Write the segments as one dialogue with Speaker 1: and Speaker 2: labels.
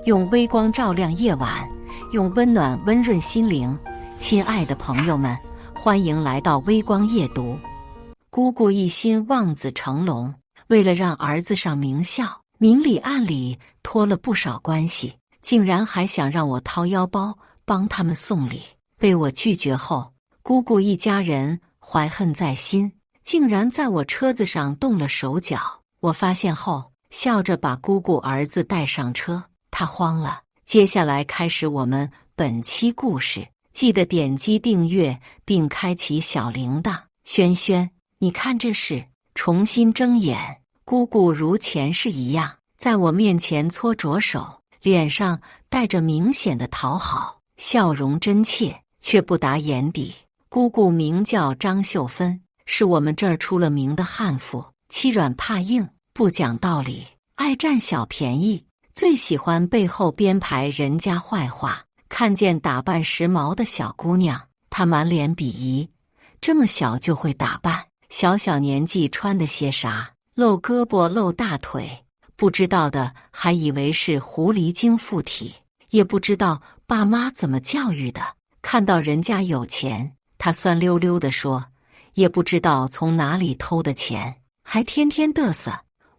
Speaker 1: 用微光照亮夜晚，用温暖温润心灵。亲爱的朋友们，欢迎来到微光夜读。姑姑一心望子成龙，为了让儿子上名校，明里暗里托了不少关系，竟然还想让我掏腰包帮他们送礼。被我拒绝后，姑姑一家人怀恨在心，竟然在我车子上动了手脚。我发现后，笑着把姑姑儿子带上车，他慌了。接下来开始我们本期故事，记得点击订阅并开启小铃铛。轩轩，你看这是？重新睁眼，姑姑如前世一样，在我面前搓着手，脸上带着明显的讨好，笑容真切，却不达眼底。姑姑名叫张秀芬，是我们这儿出了名的悍妇，欺软怕硬，不讲道理，爱占小便宜，最喜欢背后编排人家坏话。看见打扮时髦的小姑娘，她满脸鄙夷，这么小就会打扮，小年纪穿的些啥？露胳膊露大腿，不知道的还以为是狐狸精附体，也不知道爸妈怎么教育的。看到人家有钱，她酸溜溜地说，也不知道从哪里偷的钱，还天天嘚瑟。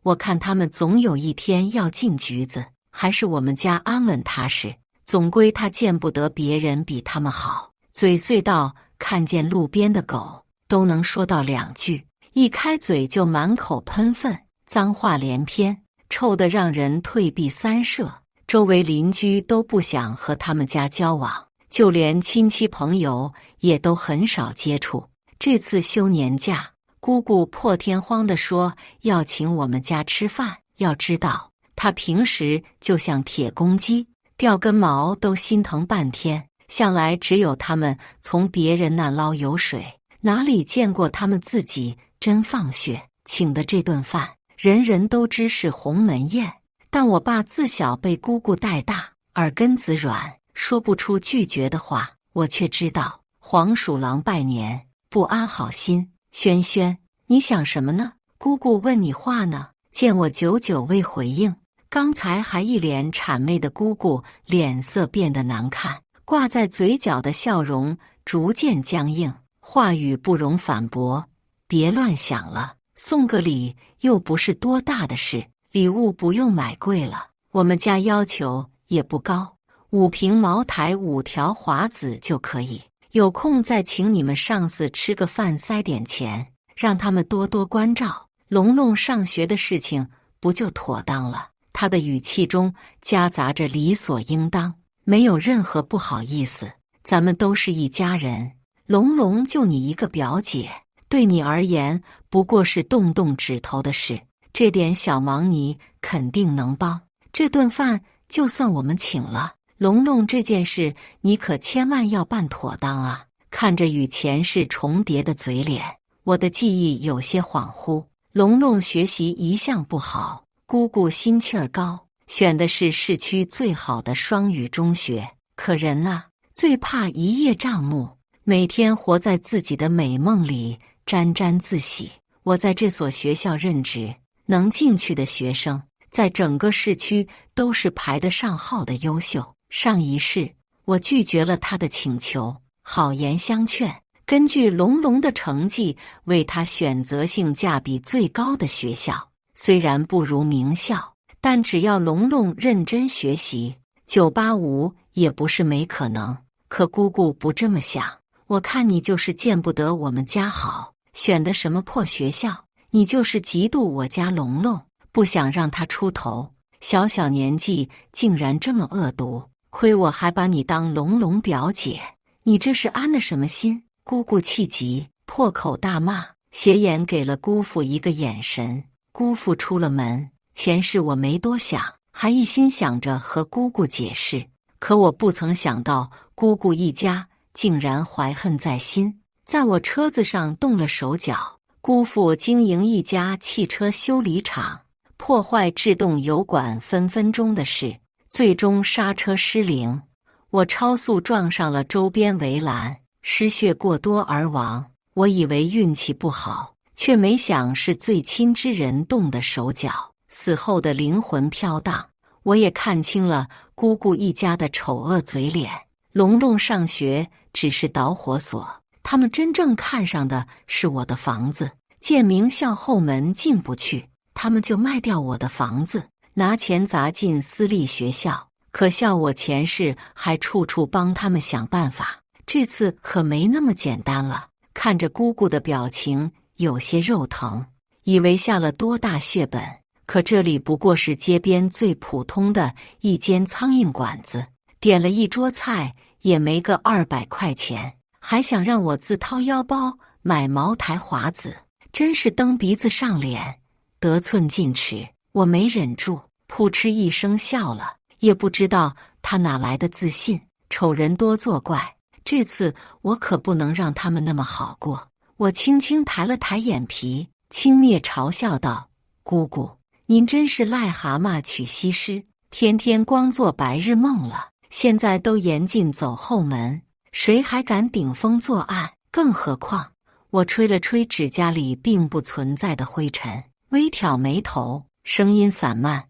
Speaker 1: 我看他们总有一天要进局子，还是我们家安稳踏实。总归他见不得别人比他们好，嘴碎到看见路边的狗都能说到2句，一开嘴就满口喷粪，脏话连篇，臭得让人退避三舍。周围邻居都不想和他们家交往，就连亲戚朋友也都很少接触。这次休年假，姑姑破天荒地说要请我们家吃饭。要知道，她平时就像铁公鸡，掉根毛都心疼半天，向来只有他们从别人那捞油水，哪里见过他们自己真放血。请的这顿饭，人人都知是鸿门宴，但我爸自小被姑姑带大，耳根子软，说不出拒绝的话。我却知道，黄鼠狼拜年，不安好心。轩轩，你想什么呢？姑姑问你话呢。见我久久未回应，刚才还一脸谄媚的姑姑脸色变得难看，挂在嘴角的笑容逐渐僵硬，话语不容反驳。别乱想了，送个礼又不是多大的事，礼物不用买贵了，我们家要求也不高，5瓶茅台5条华子就可以。有空再请你们上司吃个饭，塞点钱，让他们多多关照龙龙上学的事情，不就妥当了？他的语气中夹杂着理所应当，没有任何不好意思。咱们都是一家人，龙龙就你一个表姐，对你而言不过是动动指头的事，这点小忙你肯定能帮。这顿饭就算我们请了，龙龙这件事你可千万要办妥当啊！看着与前世重叠的嘴脸，我的记忆有些恍惚。龙龙学习一向不好，姑姑心气儿高，选的是市区最好的双语中学。可人啊，最怕一叶障目，每天活在自己的美梦里沾沾自喜。我在这所学校任职，能进去的学生在整个市区都是排得上号的优秀。上一世，我拒绝了他的请求，好言相劝，根据龙龙的成绩为他选择性价比最高的学校。虽然不如名校，但只要龙龙认真学习，985也不是没可能。可姑姑不这么想，我看你就是见不得我们家好，选的什么破学校，你就是嫉妒我家龙龙，不想让他出头。小年纪竟然这么恶毒，亏我还把你当龙龙表姐，你这是安了什么心？姑姑气急，破口大骂，斜眼给了姑父一个眼神。姑父出了门，前世我没多想，还一心想着和姑姑解释，可我不曾想到姑姑一家竟然怀恨在心，在我车子上动了手脚。姑父经营一家汽车修理厂，破坏制动油管分分钟的事，最终刹车失灵，我超速撞上了周边围栏，失血过多而亡。我以为运气不好，却没想是最亲之人动的手脚。死后的灵魂飘荡，我也看清了姑姑一家的丑恶嘴脸。龙龙上学只是导火索，他们真正看上的是我的房子。见名校后门进不去，他们就卖掉我的房子，拿钱砸进私立学校。可笑我前世还处处帮他们想办法，这次可没那么简单了。看着姑姑的表情有些肉疼，以为下了多大血本，可这里不过是街边最普通的一间苍蝇馆子，点了一桌菜也没个200块钱，还想让我自掏腰包买茅台华子，真是蹬鼻子上脸，得寸进尺。我没忍住，扑哧一声笑了，也不知道他哪来的自信。丑人多作怪，这次我可不能让他们那么好过。我轻轻抬了抬眼皮，轻蔑嘲笑道：姑姑，您真是癞蛤蟆娶西施，天天光做白日梦了。现在都严禁走后门，谁还敢顶风作案？更何况……我吹了吹指甲里并不存在的灰尘，微挑眉头，声音散漫：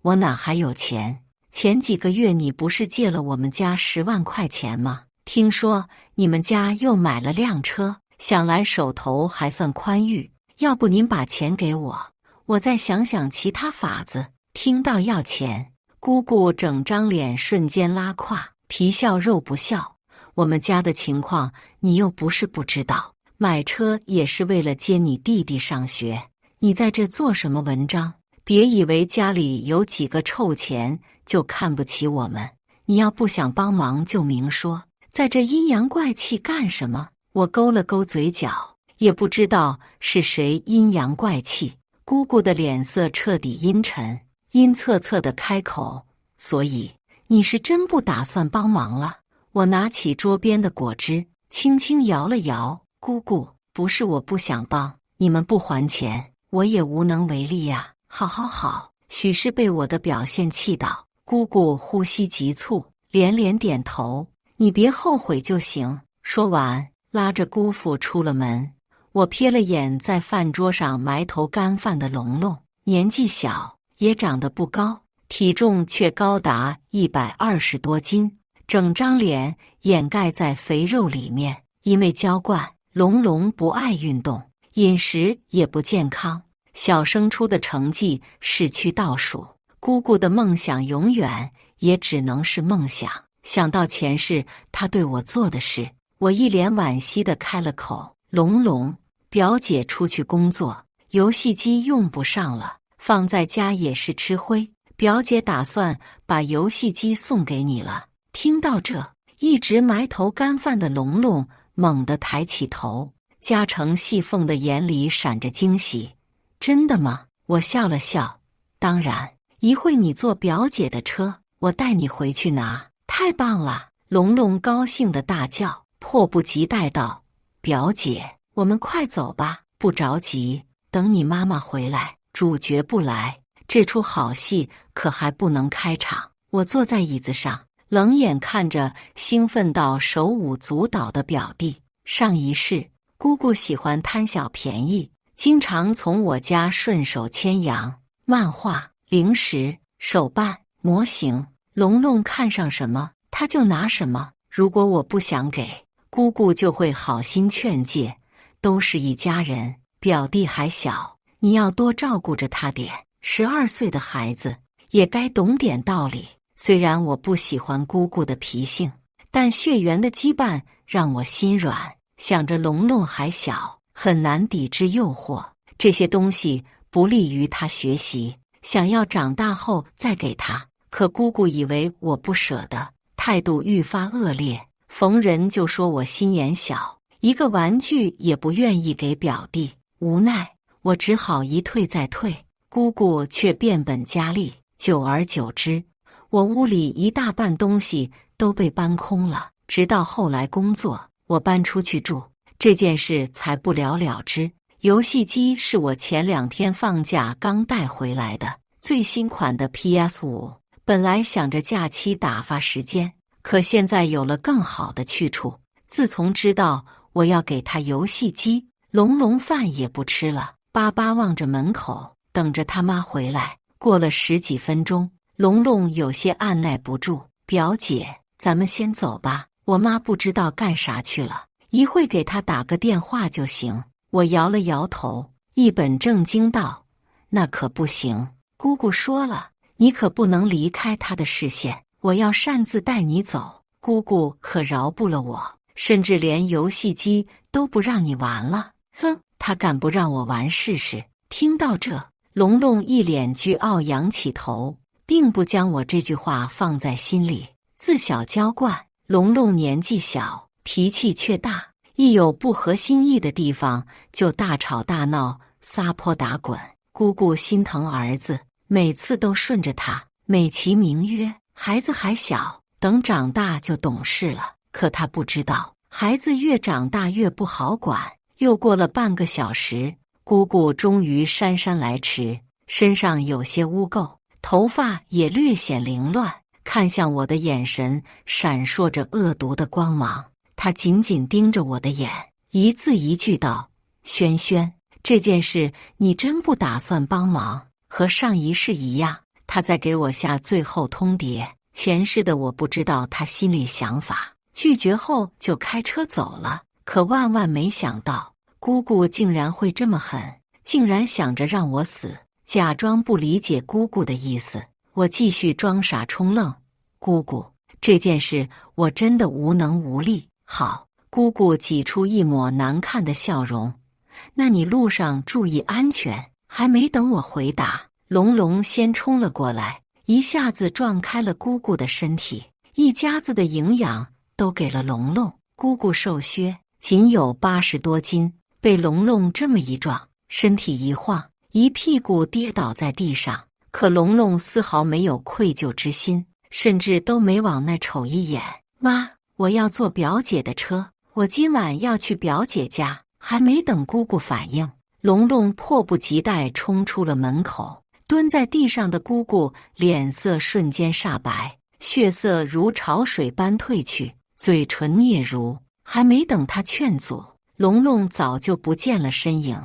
Speaker 1: 我哪还有钱？前几个月你不是借了我们家10万块钱吗？听说你们家又买了辆车，想来手头还算宽裕，要不您把钱给我，我再想想其他法子。听到要钱，姑姑整张脸瞬间拉胯，皮笑肉不笑。我们家的情况你又不是不知道，买车也是为了接你弟弟上学，你在这做什么文章？别以为家里有几个臭钱就看不起我们，你要不想帮忙就明说，在这阴阳怪气干什么？我勾了勾嘴角，也不知道是谁阴阳怪气。姑姑的脸色彻底阴沉，阴恻恻地开口：所以你是真不打算帮忙了？我拿起桌边的果汁，轻轻摇了摇：姑姑，不是我不想帮，你们不还钱，我也无能为力呀。好好好，许是被我的表现气到，姑姑呼吸急促，连连点头：你别后悔就行。说完，拉着姑父出了门。我瞥了眼在饭桌上埋头干饭的龙龙，年纪小，也长得不高，体重却高达120多斤，整张脸掩盖在肥肉里面。因为娇惯，龙龙不爱运动，饮食也不健康，小升初的成绩市区倒数。姑姑的梦想永远也只能是梦想。想到前世她对我做的事，我一脸惋惜地开了口：龙龙，表姐出去工作，游戏机用不上了，放在家也是吃灰，表姐打算把游戏机送给你了。听到这，一直埋头干饭的龙龙猛地抬起头，夹成细缝的眼里闪着惊喜。真的吗？我笑了笑，当然，一会你坐表姐的车，我带你回去拿。太棒了！龙龙高兴地大叫，迫不及待道：表姐，我们快走吧，不着急，等你妈妈回来。主角不来，这出好戏可还不能开场。我坐在椅子上，冷眼看着兴奋到手舞足蹈的表弟。上一世，姑姑喜欢贪小便宜，经常从我家顺手牵羊，漫画、零食、手办、模型，龙龙看上什么他就拿什么。如果我不想给，姑姑就会好心劝诫，都是一家人，表弟还小，你要多照顾着他点。12岁的孩子也该懂点道理。虽然我不喜欢姑姑的脾性，但血缘的羁绊让我心软。想着龙龙还小，很难抵制诱惑，这些东西不利于他学习，想要长大后再给他。可姑姑以为我不舍得，态度愈发恶劣，逢人就说我心眼小，一个玩具也不愿意给表弟。无奈我只好一退再退，姑姑却变本加厉。久而久之，我屋里一大半东西都被搬空了。直到后来工作，我搬出去住，这件事才不了了之。游戏机是我前2天放假刚带回来的，最新款的 PS5。本来想着假期打发时间，可现在有了更好的去处。自从知道我要给他游戏机，龙龙饭也不吃了，巴巴望着门口，等着他妈回来。过了10几分钟，龙龙有些按耐不住，表姐，咱们先走吧，我妈不知道干啥去了，一会给她打个电话就行。我摇了摇头，一本正经道：那可不行，姑姑说了，你可不能离开她的视线，我要擅自带你走，姑姑可饶不了我，甚至连游戏机都不让你玩了。哼，她敢不让我玩试试？听到这，龙龙一脸倨傲，仰起头，并不将我这句话放在心里。自小娇惯，龙龙年纪小，脾气却大，一有不合心意的地方就大吵大闹，撒泼打滚。姑姑心疼儿子，每次都顺着他，美其名曰孩子还小，等长大就懂事了。可他不知道，孩子越长大越不好管。又过了半个小时，姑姑终于姗姗来迟，身上有些污垢，头发也略显凌乱，看向我的眼神闪烁着恶毒的光芒。她紧紧盯着我的眼，一字一句道：轩轩，这件事你真不打算帮忙？和上一世一样。她在给我下最后通牒。前世的我不知道她心里想法，拒绝后就开车走了。可万万没想到，姑姑竟然会这么狠，竟然想着让我死，假装不理解姑姑的意思。我继续装傻充愣：姑姑，这件事我真的无能无力。好，姑姑挤出一抹难看的笑容，那你路上注意安全。还没等我回答，龙龙先冲了过来，一下子撞开了姑姑的身体，一家子的营养都给了龙龙。姑姑瘦削，仅有80多斤，被龙龙这么一撞，身体一晃，一屁股跌倒在地上。可龙龙丝毫没有愧疚之心，甚至都没往那瞅一眼。妈，我要坐表姐的车，我今晚要去表姐家。还没等姑姑反应，龙龙迫不及待冲出了门口。蹲在地上的姑姑脸色瞬间煞白，血色如潮水般退去，嘴唇嗫嚅。还没等她劝阻，龙龙早就不见了身影。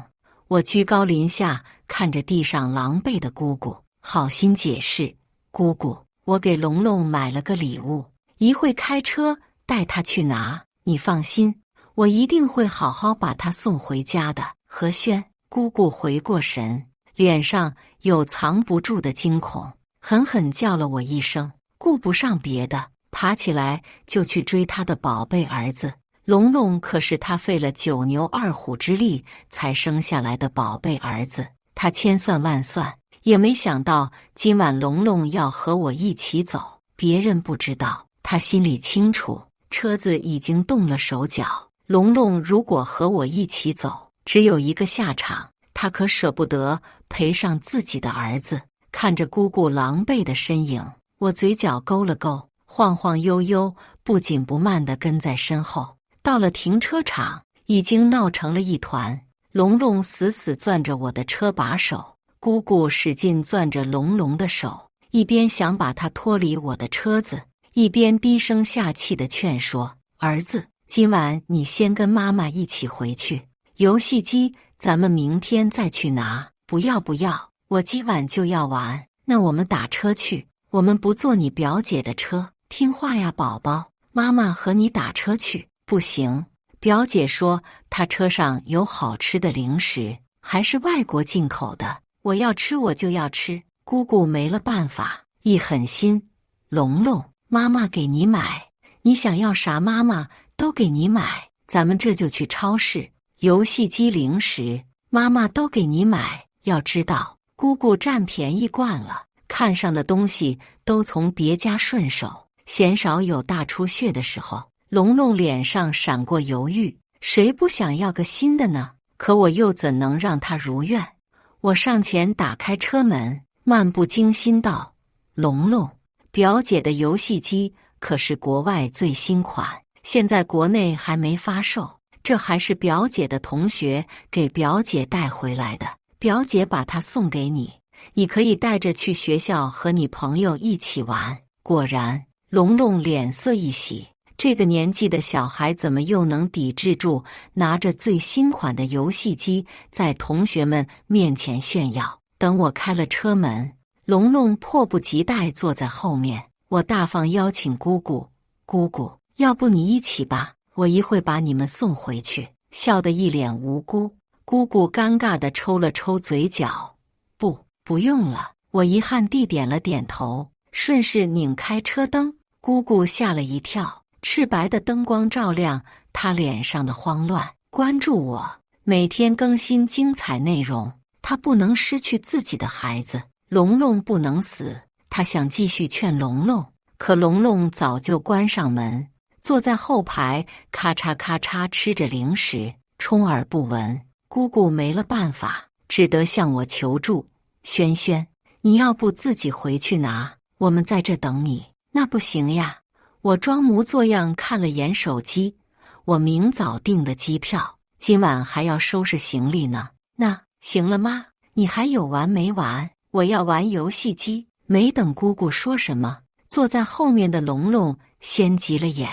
Speaker 1: 我居高临下看着地上狼狈的姑姑，好心解释：姑姑，我给龙龙买了个礼物，一会开车带他去拿，你放心，我一定会好好把他送回家的。何轩，姑姑回过神，脸上有藏不住的惊恐，狠狠叫了我一声，顾不上别的，爬起来就去追他的宝贝儿子。龙龙可是他费了9牛2虎之力才生下来的宝贝儿子，他千算万算也没想到今晚龙龙要和我一起走。别人不知道，他心里清楚，车子已经动了手脚。龙龙如果和我一起走，只有一个下场，他可舍不得赔上自己的儿子。看着姑姑狼狈的身影，我嘴角勾了勾，晃晃悠悠不紧不慢地跟在身后。到了停车场，已经闹成了一团。龙龙死死攥着我的车把手，姑姑使劲攥着龙龙的手，一边想把他脱离我的车子，一边低声下气地劝说：儿子，今晚你先跟妈妈一起回去，游戏机咱们明天再去拿。不要不要，我今晚就要玩。那我们打车去，我们不坐你表姐的车，听话呀宝宝，妈妈和你打车去。不行，表姐说她车上有好吃的零食，还是外国进口的，我要吃我就要吃。姑姑没了办法，一狠心：龙龙，妈妈给你买，你想要啥妈妈都给你买，咱们这就去超市，游戏机零食妈妈都给你买。要知道，姑姑占便宜惯了，看上的东西都从别家顺手，鲜少有大出血的时候。龙龙脸上闪过犹豫，谁不想要个新的呢？可我又怎能让他如愿？我上前打开车门，漫不经心道：龙龙，表姐的游戏机可是国外最新款，现在国内还没发售，这还是表姐的同学给表姐带回来的，表姐把它送给你，你可以带着去学校和你朋友一起玩。果然，龙龙脸色一喜，这个年纪的小孩怎么又能抵制住拿着最新款的游戏机在同学们面前炫耀？等我开了车门，龙龙迫不及待坐在后面，我大方邀请姑姑：“姑姑，要不你一起吧，我一会把你们送回去。”笑得一脸无辜。姑姑尴尬地抽了抽嘴角：“不用了。”我遗憾地点了点头，顺势拧开车灯。姑姑吓了一跳，赤白的灯光照亮她脸上的慌乱。关注我，每天更新精彩内容。她不能失去自己的孩子，龙龙不能死。她想继续劝龙龙，可龙龙早就关上门，坐在后排，咔嚓咔嚓吃着零食，充耳不闻。姑姑没了办法，只得向我求助：“轩轩，你要不自己回去拿，我们在这等你。”“那不行呀。”我装模作样看了眼手机，我明早订的机票，今晚还要收拾行李呢。那行了吗？你还有完没完？我要玩游戏机。没等姑姑说什么，坐在后面的龙龙先急了眼：“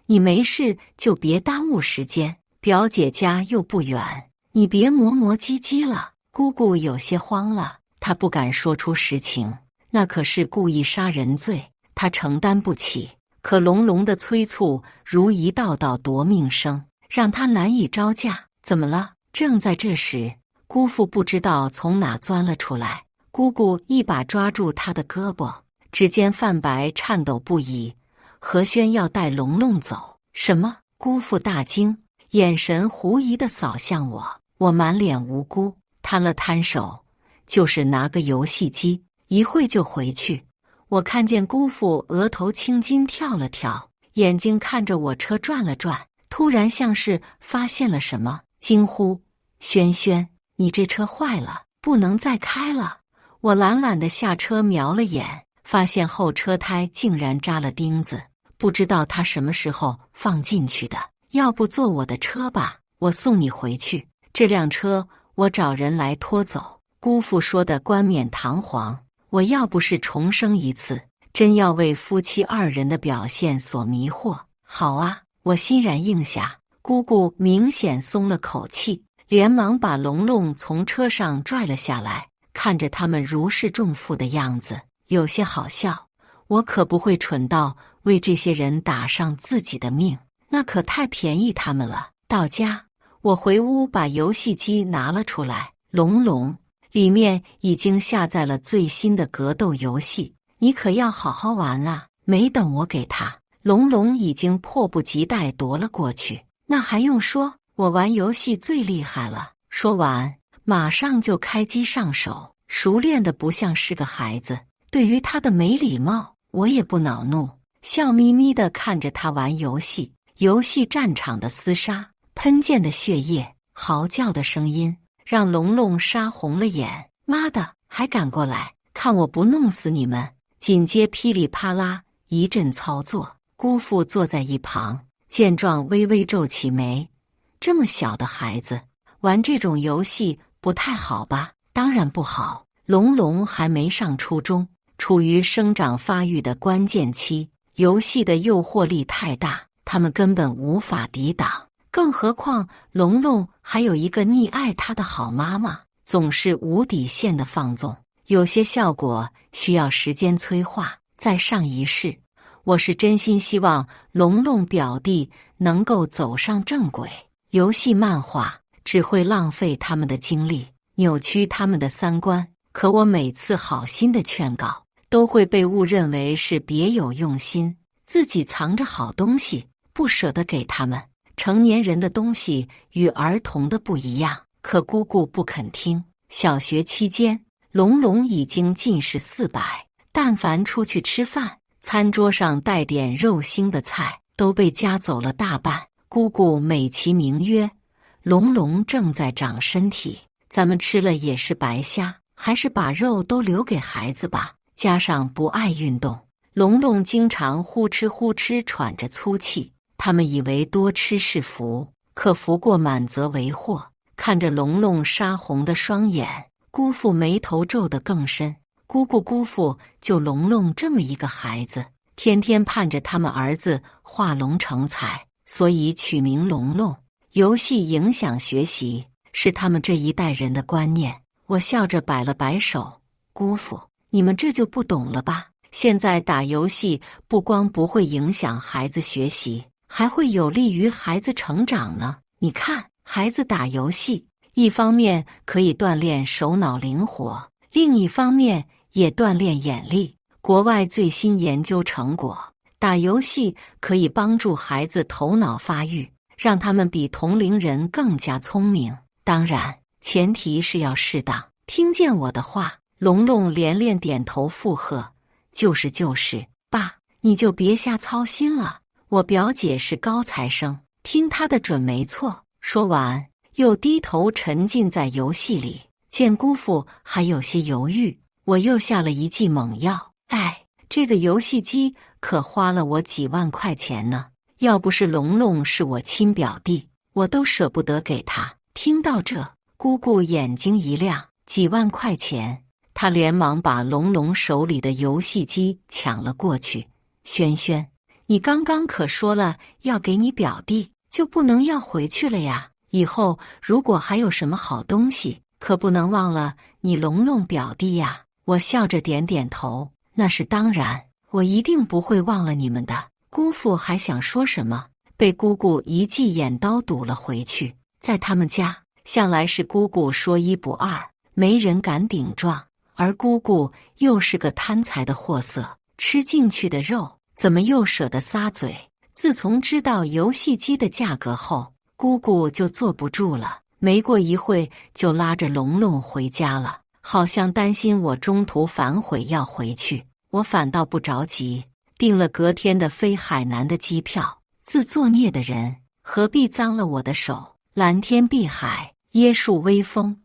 Speaker 1: 你没事就别耽误时间，表姐家又不远，你别磨磨唧唧了。”姑姑有些慌了，她不敢说出实情，那可是故意杀人罪，她承担不起。可龙龙的催促如一道道夺命声，让她难以招架。“怎么了？”正在这时，姑父不知道从哪钻了出来，姑姑一把抓住他的胳膊，指尖泛白，颤抖不已：“何轩要带龙龙走。”“什么？”姑父大惊，眼神狐疑地扫向我。我满脸无辜，摊了摊手：“就是拿个游戏机，一会就回去。”我看见姑父额头青筋跳了跳，眼睛看着我车转了转，突然像是发现了什么，惊呼：“轩轩，你这车坏了，不能再开了。”我懒懒地下车瞄了眼，发现后车胎竟然扎了钉子，不知道他什么时候放进去的。“要不坐我的车吧，我送你回去。这辆车我找人来拖走。”姑父说的冠冕堂皇。我要不是重生一次，真要为夫妻二人的表现所迷惑。“好啊！”我欣然应下。姑姑明显松了口气，连忙把龙龙从车上拽了下来，看着他们如释重负的样子，有些好笑。我可不会蠢到为这些人打上自己的命，那可太便宜他们了。到家，我回屋把游戏机拿了出来。“龙龙，里面已经下载了最新的格斗游戏，你可要好好玩啊！”没等我给他，龙龙已经迫不及待夺了过去。“那还用说，我玩游戏最厉害了。”说完，马上就开机上手，熟练的不像是个孩子。对于他的没礼貌，我也不恼怒，笑眯眯地看着他玩游戏。游戏战场的厮杀，喷溅的血液，嚎叫的声音，让龙龙杀红了眼。“妈的，还敢过来，看我不弄死你们！”紧接噼里啪啦一阵操作，姑父坐在一旁，见状微微皱起眉：“这么小的孩子玩这种游戏不太好吧？”“当然不好，龙龙还没上初中，处于生长发育的关键期，游戏的诱惑力太大，他们根本无法抵挡。更何况龙龙还有一个溺爱他的好妈妈，总是无底线的放纵，有些效果需要时间催化，再上一世。我是真心希望龙龙表弟能够走上正轨。游戏漫画只会浪费他们的精力，扭曲他们的三观。可我每次好心的劝告，都会被误认为是别有用心，自己藏着好东西，不舍得给他们。成年人的东西与儿童的不一样，可姑姑不肯听。小学期间，龙龙已经近视400，但凡出去吃饭，餐桌上带点肉腥的菜都被夹走了大半。姑姑美其名曰：“龙龙正在长身体，咱们吃了也是白瞎，还是把肉都留给孩子吧。”加上不爱运动，龙龙经常呼哧呼哧喘着粗气。他们以为多吃是福，可福过满则为祸。看着龙龙杀红的双眼，姑父眉头皱得更深。姑父就龙龙这么一个孩子，天天盼着他们儿子化龙成才，所以取名龙龙。游戏影响学习，是他们这一代人的观念。我笑着摆了摆手：“姑父，你们这就不懂了吧？现在打游戏不光不会影响孩子学习，还会有利于孩子成长呢。你看，孩子打游戏，一方面可以锻炼手脑灵活，另一方面也锻炼眼力。国外最新研究成果，打游戏可以帮助孩子头脑发育，让他们比同龄人更加聪明。当然，前提是要适当。听见我的话，龙龙连连点头附和。就是，爸，你就别瞎操心了。我表姐是高材生，听她的准没错。说完，又低头沉浸在游戏里。见姑父还有些犹豫，我又下了一剂猛药。这个游戏机可花了我几万块钱呢，要不是龙龙是我亲表弟，我都舍不得给他。听到这，姑姑眼睛一亮，几万块钱，她连忙把龙龙手里的游戏机抢了过去。轩轩，你刚刚可说了要给你表弟，就不能要回去了呀？以后如果还有什么好东西，可不能忘了你龙龙表弟呀。我笑着点点头，那是当然，我一定不会忘了你们的。姑父还想说什么，被姑姑一记眼刀堵了回去。在他们家，向来是姑姑说一不二，没人敢顶撞，而姑姑又是个贪财的货色，吃进去的肉怎么又舍得撒嘴？自从知道游戏机的价格后，姑姑就坐不住了，没过一会就拉着龙龙回家了，好像担心我中途反悔要回去。我反倒不着急，订了隔天的飞海南的机票。自作孽的人，何必脏了我的手？蓝天碧海，椰树微风，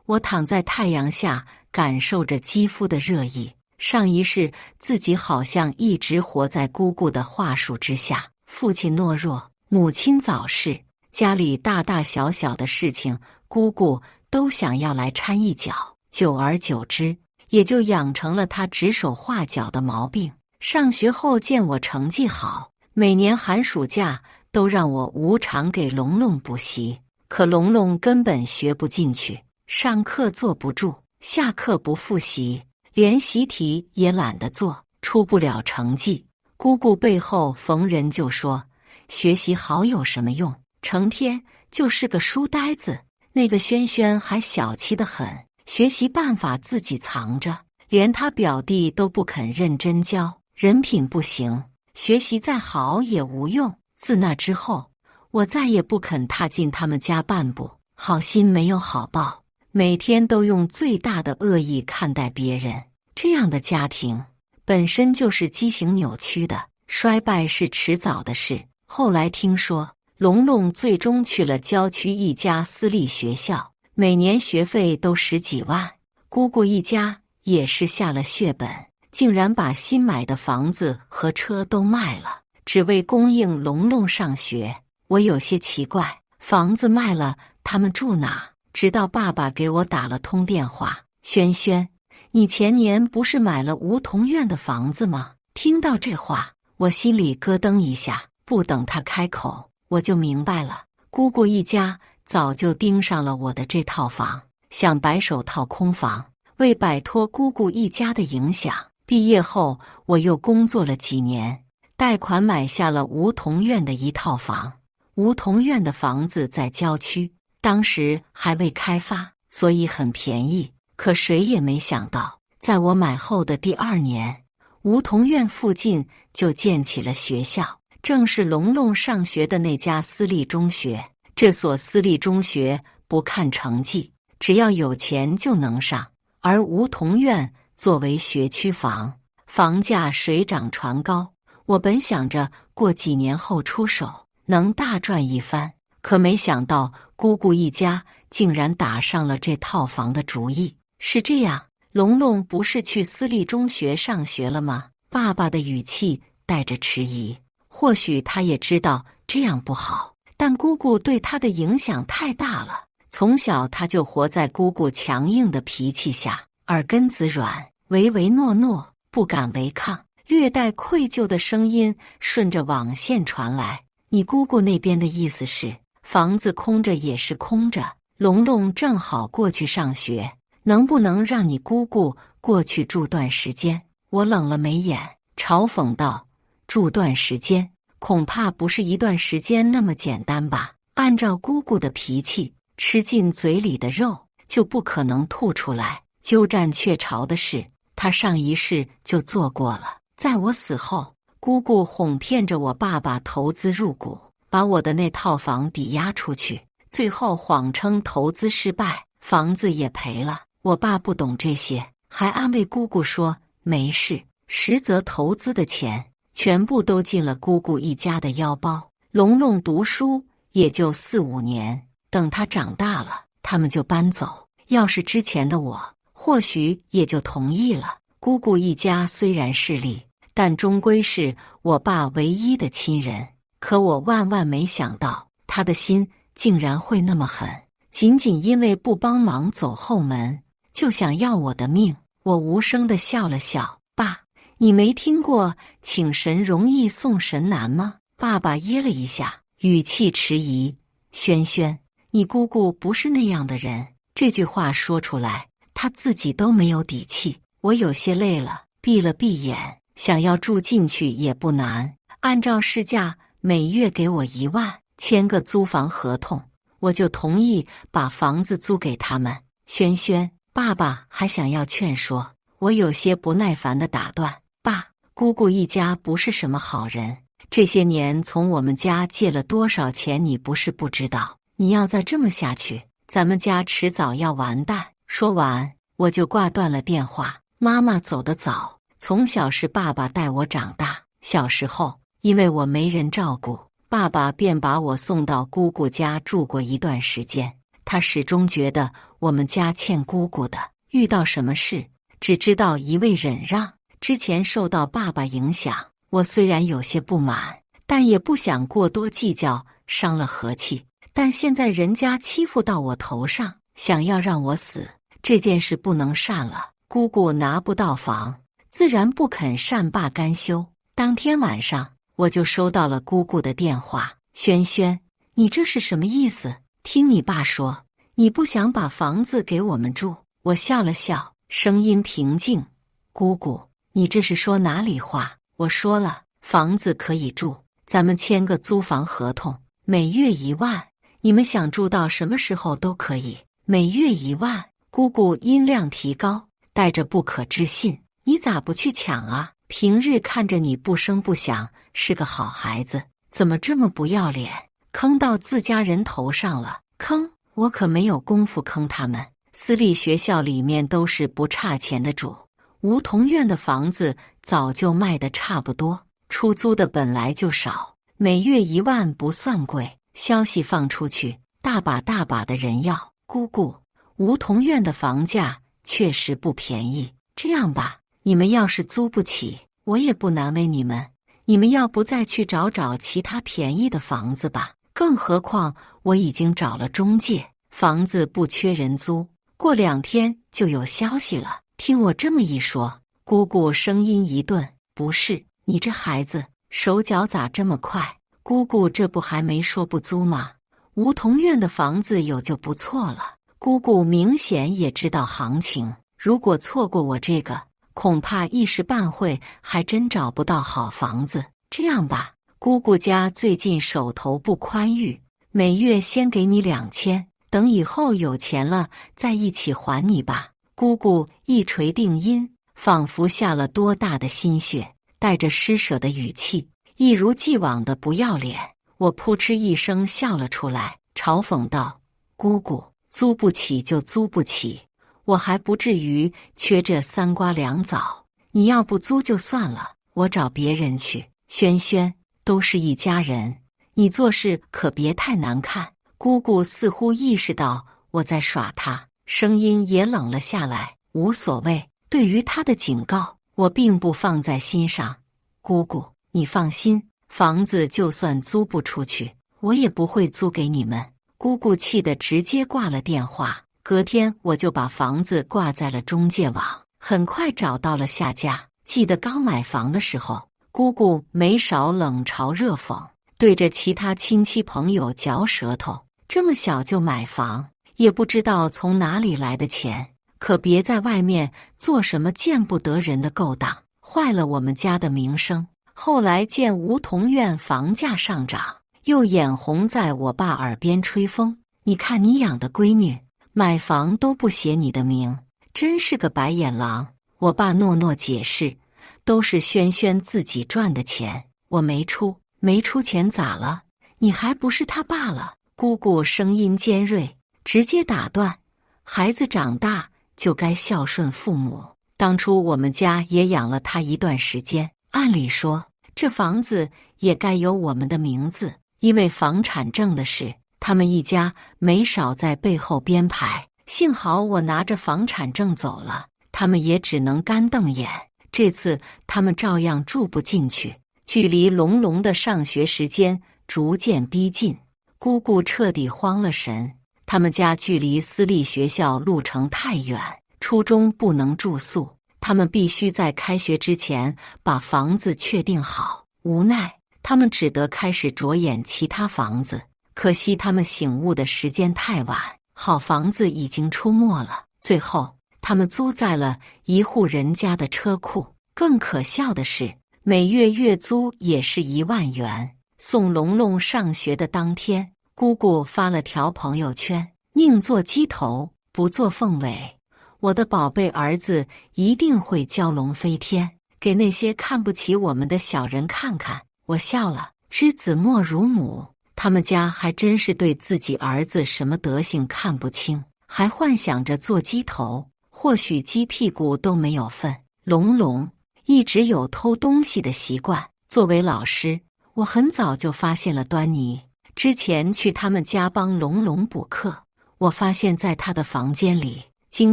Speaker 1: 我躺在太阳下，感受着肌肤的热意。上一世自己好像一直活在姑姑的话术之下，父亲懦弱，母亲早逝，家里大大小小的事情，姑姑都想要来掺一脚。久而久之，也就养成了他指手画脚的毛病。上学后见我成绩好，每年寒暑假都让我无偿给龙龙补习，可龙龙根本学不进去，上课坐不住，下课不复习，连习题也懒得做，出不了成绩。姑姑背后逢人就说，学习好有什么用，成天就是个书呆子。那个轩轩还小气得很，学习办法自己藏着，连他表弟都不肯认真教，人品不行，学习再好也无用。自那之后，我再也不肯踏进他们家半步，好心没有好报，每天都用最大的恶意看待别人。这样的家庭本身就是畸形扭曲的，衰败是迟早的事。后来听说龙龙最终去了郊区一家私立学校，每年学费都10几万。姑姑一家也是下了血本，竟然把新买的房子和车都卖了，只为供应龙龙上学。我有些奇怪，房子卖了，他们住哪？直到爸爸给我打了通电话，轩轩，你前年不是买了梧桐院的房子吗？听到这话，我心里咯噔一下，不等他开口，我就明白了，姑姑一家早就盯上了我的这套房，想白手套空房。为摆脱姑姑一家的影响，毕业后我又工作了几年，贷款买下了梧桐院的一套房。梧桐院的房子在郊区，当时还未开发，所以很便宜。可谁也没想到，在我买后的第2年，梧桐院附近就建起了学校，正是龙龙上学的那家私立中学。这所私立中学不看成绩，只要有钱就能上。而梧桐院作为学区房，房价水涨船高。我本想着过几年后出手能大赚一番，可没想到姑姑一家竟然打上了这套房的主意。是这样，龙龙不是去私立中学上学了吗？爸爸的语气带着迟疑。或许他也知道这样不好，但姑姑对他的影响太大了。从小他就活在姑姑强硬的脾气下，耳根子软，唯唯诺诺，不敢违抗。略带愧疚的声音顺着网线传来，你姑姑那边的意思是，房子空着也是空着，龙龙正好过去上学，能不能让你姑姑过去住段时间。我冷了眉眼，嘲讽道：住段时间，恐怕不是一段时间那么简单吧？按照姑姑的脾气，吃进嘴里的肉就不可能吐出来。鸠占鹊巢的事，她上一世就做过了。在我死后，姑姑哄骗着我爸爸投资入股，把我的那套房抵押出去，最后谎称投资失败，房子也赔了。我爸不懂这些，还安慰姑姑说没事，实则投资的钱全部都进了姑姑一家的腰包。龙龙读书也就4、5年，等他长大了，他们就搬走。要是之前的我，或许也就同意了。姑姑一家虽然势利，但终归是我爸唯一的亲人。可我万万没想到，他的心竟然会那么狠，仅仅因为不帮忙走后门，就想要我的命。我无声地笑了笑：爸，你没听过请神容易送神难吗？爸爸噎了一下，语气迟疑：轩轩，你姑姑不是那样的人。这句话说出来，他自己都没有底气。我有些累了，闭了闭眼，想要住进去也不难。按照市价，每月给我1万，签个租房合同，我就同意把房子租给他们。轩轩，爸爸还想要劝说，我有些不耐烦地打断：爸，姑姑一家不是什么好人，这些年从我们家借了多少钱你不是不知道。你要再这么下去，咱们家迟早要完蛋。说完，我就挂断了电话。妈妈走得早，从小是爸爸带我长大。小时候，因为我没人照顾，爸爸便把我送到姑姑家住过一段时间。他始终觉得我们家欠姑姑的，遇到什么事只知道一味忍让。之前受到爸爸影响，我虽然有些不满，但也不想过多计较，伤了和气。但现在人家欺负到我头上，想要让我死，这件事不能善了。姑姑拿不到房，自然不肯善罢甘休。当天晚上，我就收到了姑姑的电话：轩轩，你这是什么意思？听你爸说，你不想把房子给我们住。我笑了笑，声音平静：姑姑，你这是说哪里话？我说了，房子可以住，咱们签个租房合同，每月1万，你们想住到什么时候都可以。每月1万，姑姑音量提高，带着不可置信：你咋不去抢啊？平日看着你不声不响，是个好孩子，怎么这么不要脸，坑到自家人头上了？坑？我可没有功夫坑他们。私立学校里面都是不差钱的主，梧桐院的房子早就卖得差不多，出租的本来就少，每月1万不算贵。消息放出去，大把大把的人要。姑姑，梧桐院的房价确实不便宜。这样吧，你们要是租不起，我也不难为你们。你们要不再去找其他便宜的房子吧？更何况我已经找了中介，房子不缺人租，过2天就有消息了。听我这么一说，姑姑声音一顿：不是，你这孩子手脚咋这么快？姑姑这不还没说不租吗？梧桐院的房子有就不错了。姑姑明显也知道行情，如果错过我这个，恐怕一时半会还真找不到好房子。这样吧，姑姑家最近手头不宽裕，每月先给你2000，等以后有钱了再一起还你吧。姑姑一锤定音，仿佛下了多大的心血，带着施舍的语气，一如既往的不要脸。我扑哧一声笑了出来，嘲讽道：姑姑，租不起就租不起，我还不至于缺这3瓜2枣。你要不租就算了，我找别人去。轩轩，都是一家人，你做事可别太难看。姑姑似乎意识到我在耍她，声音也冷了下来：无所谓，对于她的警告，我并不放在心上。姑姑，你放心，房子就算租不出去，我也不会租给你们。姑姑气得直接挂了电话。隔天我就把房子挂在了中介网，很快找到了下家。记得刚买房的时候，姑姑没少冷嘲热讽，对着其他亲戚朋友嚼舌头。这么小就买房，也不知道从哪里来的钱。可别在外面做什么见不得人的勾当，坏了我们家的名声。后来见梧桐院房价上涨，又眼红在我爸耳边吹风，你看你养的闺女，买房都不写你的名，真是个白眼狼。我爸诺诺解释，都是轩轩自己赚的钱，我没出钱咋了？你还不是他爸了？姑姑声音尖锐，直接打断，孩子长大就该孝顺父母。当初我们家也养了他一段时间，按理说这房子也该有我们的名字，因为房产证的事，他们一家没少在背后编排。幸好我拿着房产证走了，他们也只能干瞪眼。这次他们照样住不进去。距离龙龙的上学时间逐渐逼近，姑姑彻底慌了神。他们家距离私立学校路程太远，初中不能住宿，他们必须在开学之前把房子确定好。无奈他们只得开始着眼其他房子，可惜他们醒悟的时间太晚，好房子已经出没了。最后他们租在了一户人家的车库。更可笑的是，每月月租也是1万元。送龙龙上学的当天，姑姑发了条朋友圈：宁做鸡头，不做凤尾。我的宝贝儿子一定会蛟龙飞天，给那些看不起我们的小人看看。我笑了，知子莫如母，他们家还真是对自己儿子什么德行看不清，还幻想着做鸡头，或许鸡屁股都没有份。龙龙一直有偷东西的习惯，作为老师，我很早就发现了端倪。之前去他们家帮龙龙补课，我发现在他的房间里经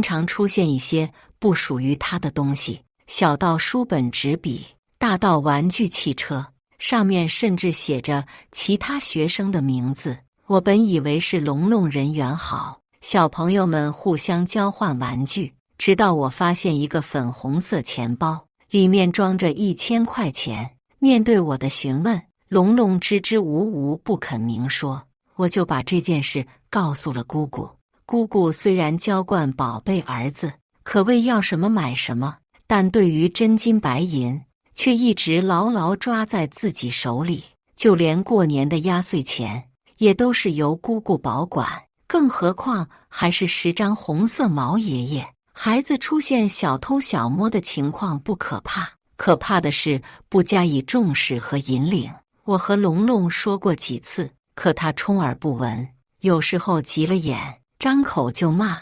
Speaker 1: 常出现一些不属于他的东西，小到书本纸笔，大到玩具汽车，上面甚至写着其他学生的名字。我本以为是龙龙人缘好，小朋友们互相交换玩具，直到我发现一个粉红色钱包，里面装着1000块钱。面对我的询问，龙龙支支吾吾不肯明说，我就把这件事告诉了姑姑。姑姑虽然娇惯宝贝儿子，可谓要什么买什么，但对于真金白银却一直牢牢抓在自己手里，就连过年的压岁钱也都是由姑姑保管，更何况还是10张红色毛爷爷。孩子出现小偷小摸的情况不可怕，可怕的是不加以重视和引领。我和龙龙说过几次，可他充耳不闻，有时候急了眼，张口就骂：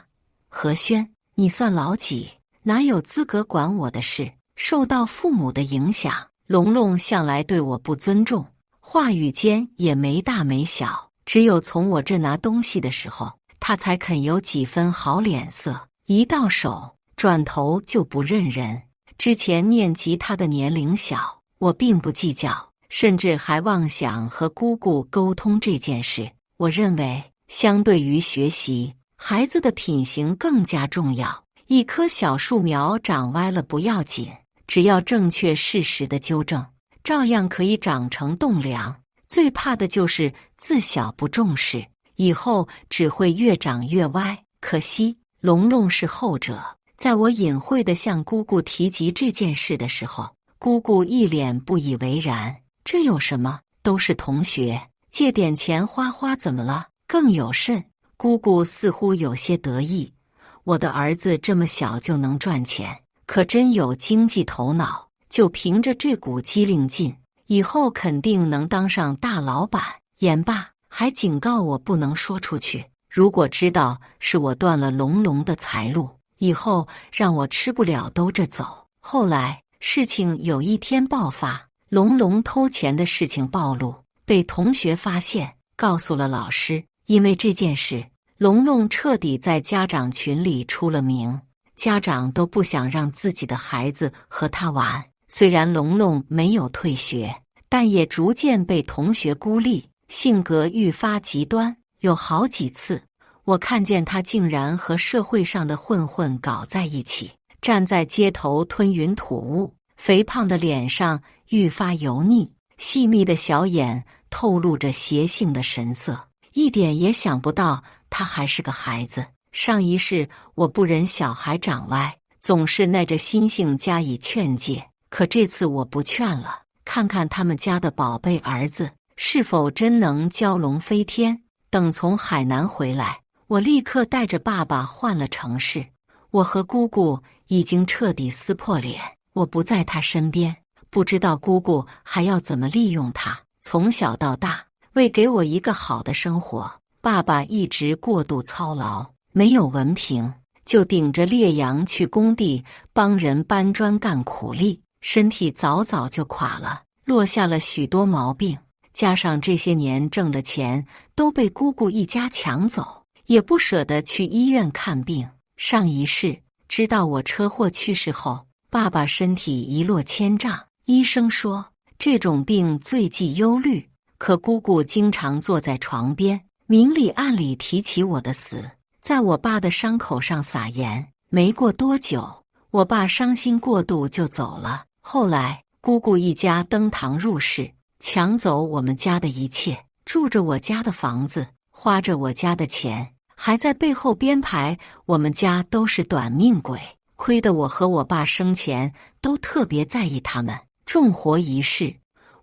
Speaker 1: 何轩，你算老几？哪有资格管我的事？受到父母的影响，龙龙向来对我不尊重，话语间也没大没小，只有从我这拿东西的时候，他才肯有几分好脸色，一到手转头就不认人。之前念吉他的年龄小，我并不计较，甚至还妄想和姑姑沟通这件事。我认为相对于学习，孩子的品行更加重要。一棵小树苗长歪了不要紧，只要正确适时的纠正，照样可以长成栋梁。最怕的就是自小不重视，以后只会越长越歪。可惜龙龙是后者。在我隐晦地向姑姑提及这件事的时候，姑姑一脸不以为然。这有什么？都是同学，借点钱花花怎么了？更有甚，姑姑似乎有些得意，我的儿子这么小就能赚钱，可真有经济头脑，就凭着这股机灵劲，以后肯定能当上大老板。言罢，还警告我不能说出去，如果知道是我断了龙龙的财路，以后让我吃不了兜着走。后来事情有一天爆发，龙龙偷钱的事情暴露，被同学发现，告诉了老师。因为这件事，龙龙彻底在家长群里出了名，家长都不想让自己的孩子和他玩。虽然龙龙没有退学，但也逐渐被同学孤立，性格愈发极端。有好几次我看见他竟然和社会上的混混搞在一起，站在街头吞云吐雾，肥胖的脸上愈发油腻，细密的小眼透露着邪性的神色。一点也想不到他还是个孩子，上一世我不忍小孩长歪，总是耐着心性加以劝诫，可这次我不劝了，看看他们家的宝贝儿子是否真能蛟龙飞天。等从海南回来，我立刻带着爸爸换了城市。我和姑姑已经彻底撕破脸，我不在他身边，不知道姑姑还要怎么利用他。从小到大，为给我一个好的生活，爸爸一直过度操劳，没有文凭，就顶着烈阳去工地帮人搬砖干苦力，身体早早就垮了，落下了许多毛病。加上这些年挣的钱都被姑姑一家抢走，也不舍得去医院看病。上一世知道我车祸去世后，爸爸身体一落千丈，医生说这种病最忌忧虑，可姑姑经常坐在床边，明里暗里提起我的死，在我爸的伤口上撒盐。没过多久，我爸伤心过度就走了。后来姑姑一家登堂入室，抢走我们家的一切，住着我家的房子，花着我家的钱，还在背后编排我们家都是短命鬼。亏得我和我爸生前都特别在意他们，重活一世，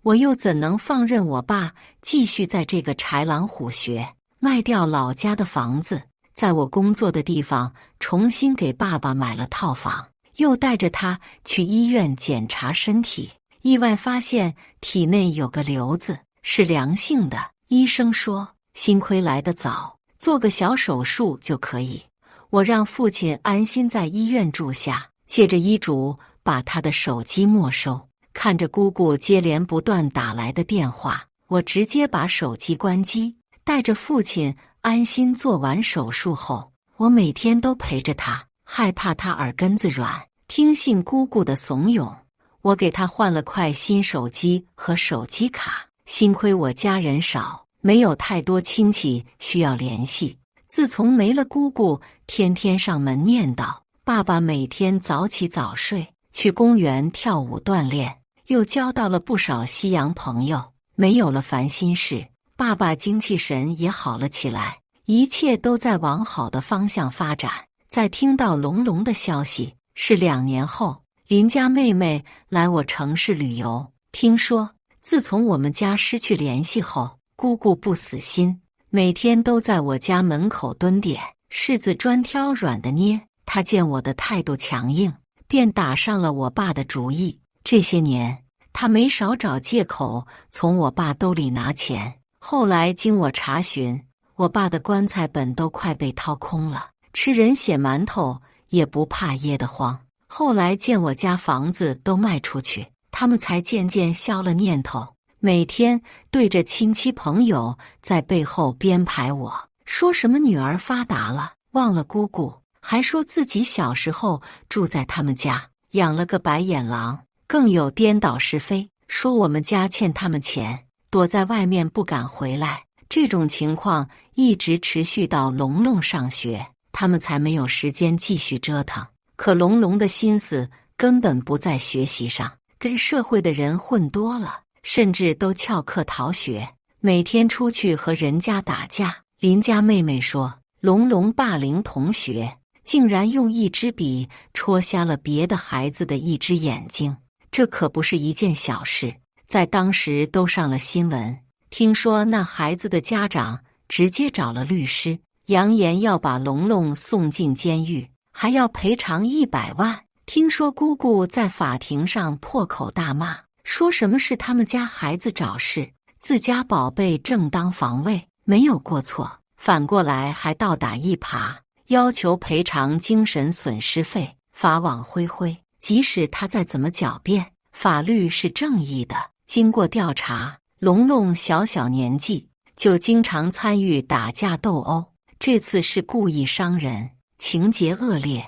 Speaker 1: 我又怎能放任我爸继续在这个豺狼虎穴？卖掉老家的房子，在我工作的地方重新给爸爸买了套房，又带着他去医院检查身体，意外发现体内有个瘤子，是良性的。医生说幸亏来得早，做个小手术就可以。我让父亲安心在医院住下，借着医嘱把他的手机没收。看着姑姑接连不断打来的电话，我直接把手机关机，带着父亲安心做完手术后，我每天都陪着他，害怕他耳根子软，听信姑姑的怂恿。我给他换了块新手机和手机卡，幸亏我家人少，没有太多亲戚需要联系。自从没了姑姑，天天上门念叨，爸爸每天早起早睡，去公园跳舞锻炼，又交到了不少西洋朋友，没有了烦心事，爸爸精气神也好了起来，一切都在往好的方向发展。在听到龙龙的消息是2年后，邻家妹妹来我城市旅游，听说自从我们家失去联系后，姑姑不死心，每天都在我家门口蹲点，柿子专挑软的捏。她见我的态度强硬，便打上了我爸的主意。这些年，她没少找借口从我爸兜里拿钱。后来经我查询，我爸的棺材本都快被掏空了，吃人血馒头也不怕噎得慌。后来见我家房子都卖出去，他们才渐渐消了念头，每天对着亲戚朋友在背后编排我，说什么女儿发达了，忘了姑姑，还说自己小时候住在他们家，养了个白眼狼，更有颠倒是非，说我们家欠他们钱，躲在外面不敢回来。这种情况一直持续到龙龙上学，他们才没有时间继续折腾。可龙龙的心思根本不在学习上，跟社会的人混多了，甚至都翘课逃学，每天出去和人家打架。邻家妹妹说，龙龙霸凌同学，竟然用一支笔戳瞎了别的孩子的一只眼睛，这可不是一件小事，在当时都上了新闻。听说那孩子的家长直接找了律师，扬言要把龙龙送进监狱，还要赔偿100万。听说姑姑在法庭上破口大骂，说什么是他们家孩子找事，自家宝贝正当防卫，没有过错，反过来还倒打一耙，要求赔偿精神损失费。法网恢恢，即使他再怎么狡辩，法律是正义的。经过调查，龙龙小年纪就经常参与打架斗殴，这次是故意伤人，情节恶劣，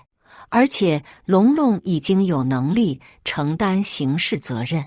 Speaker 1: 而且龙龙已经有能力承担刑事责任，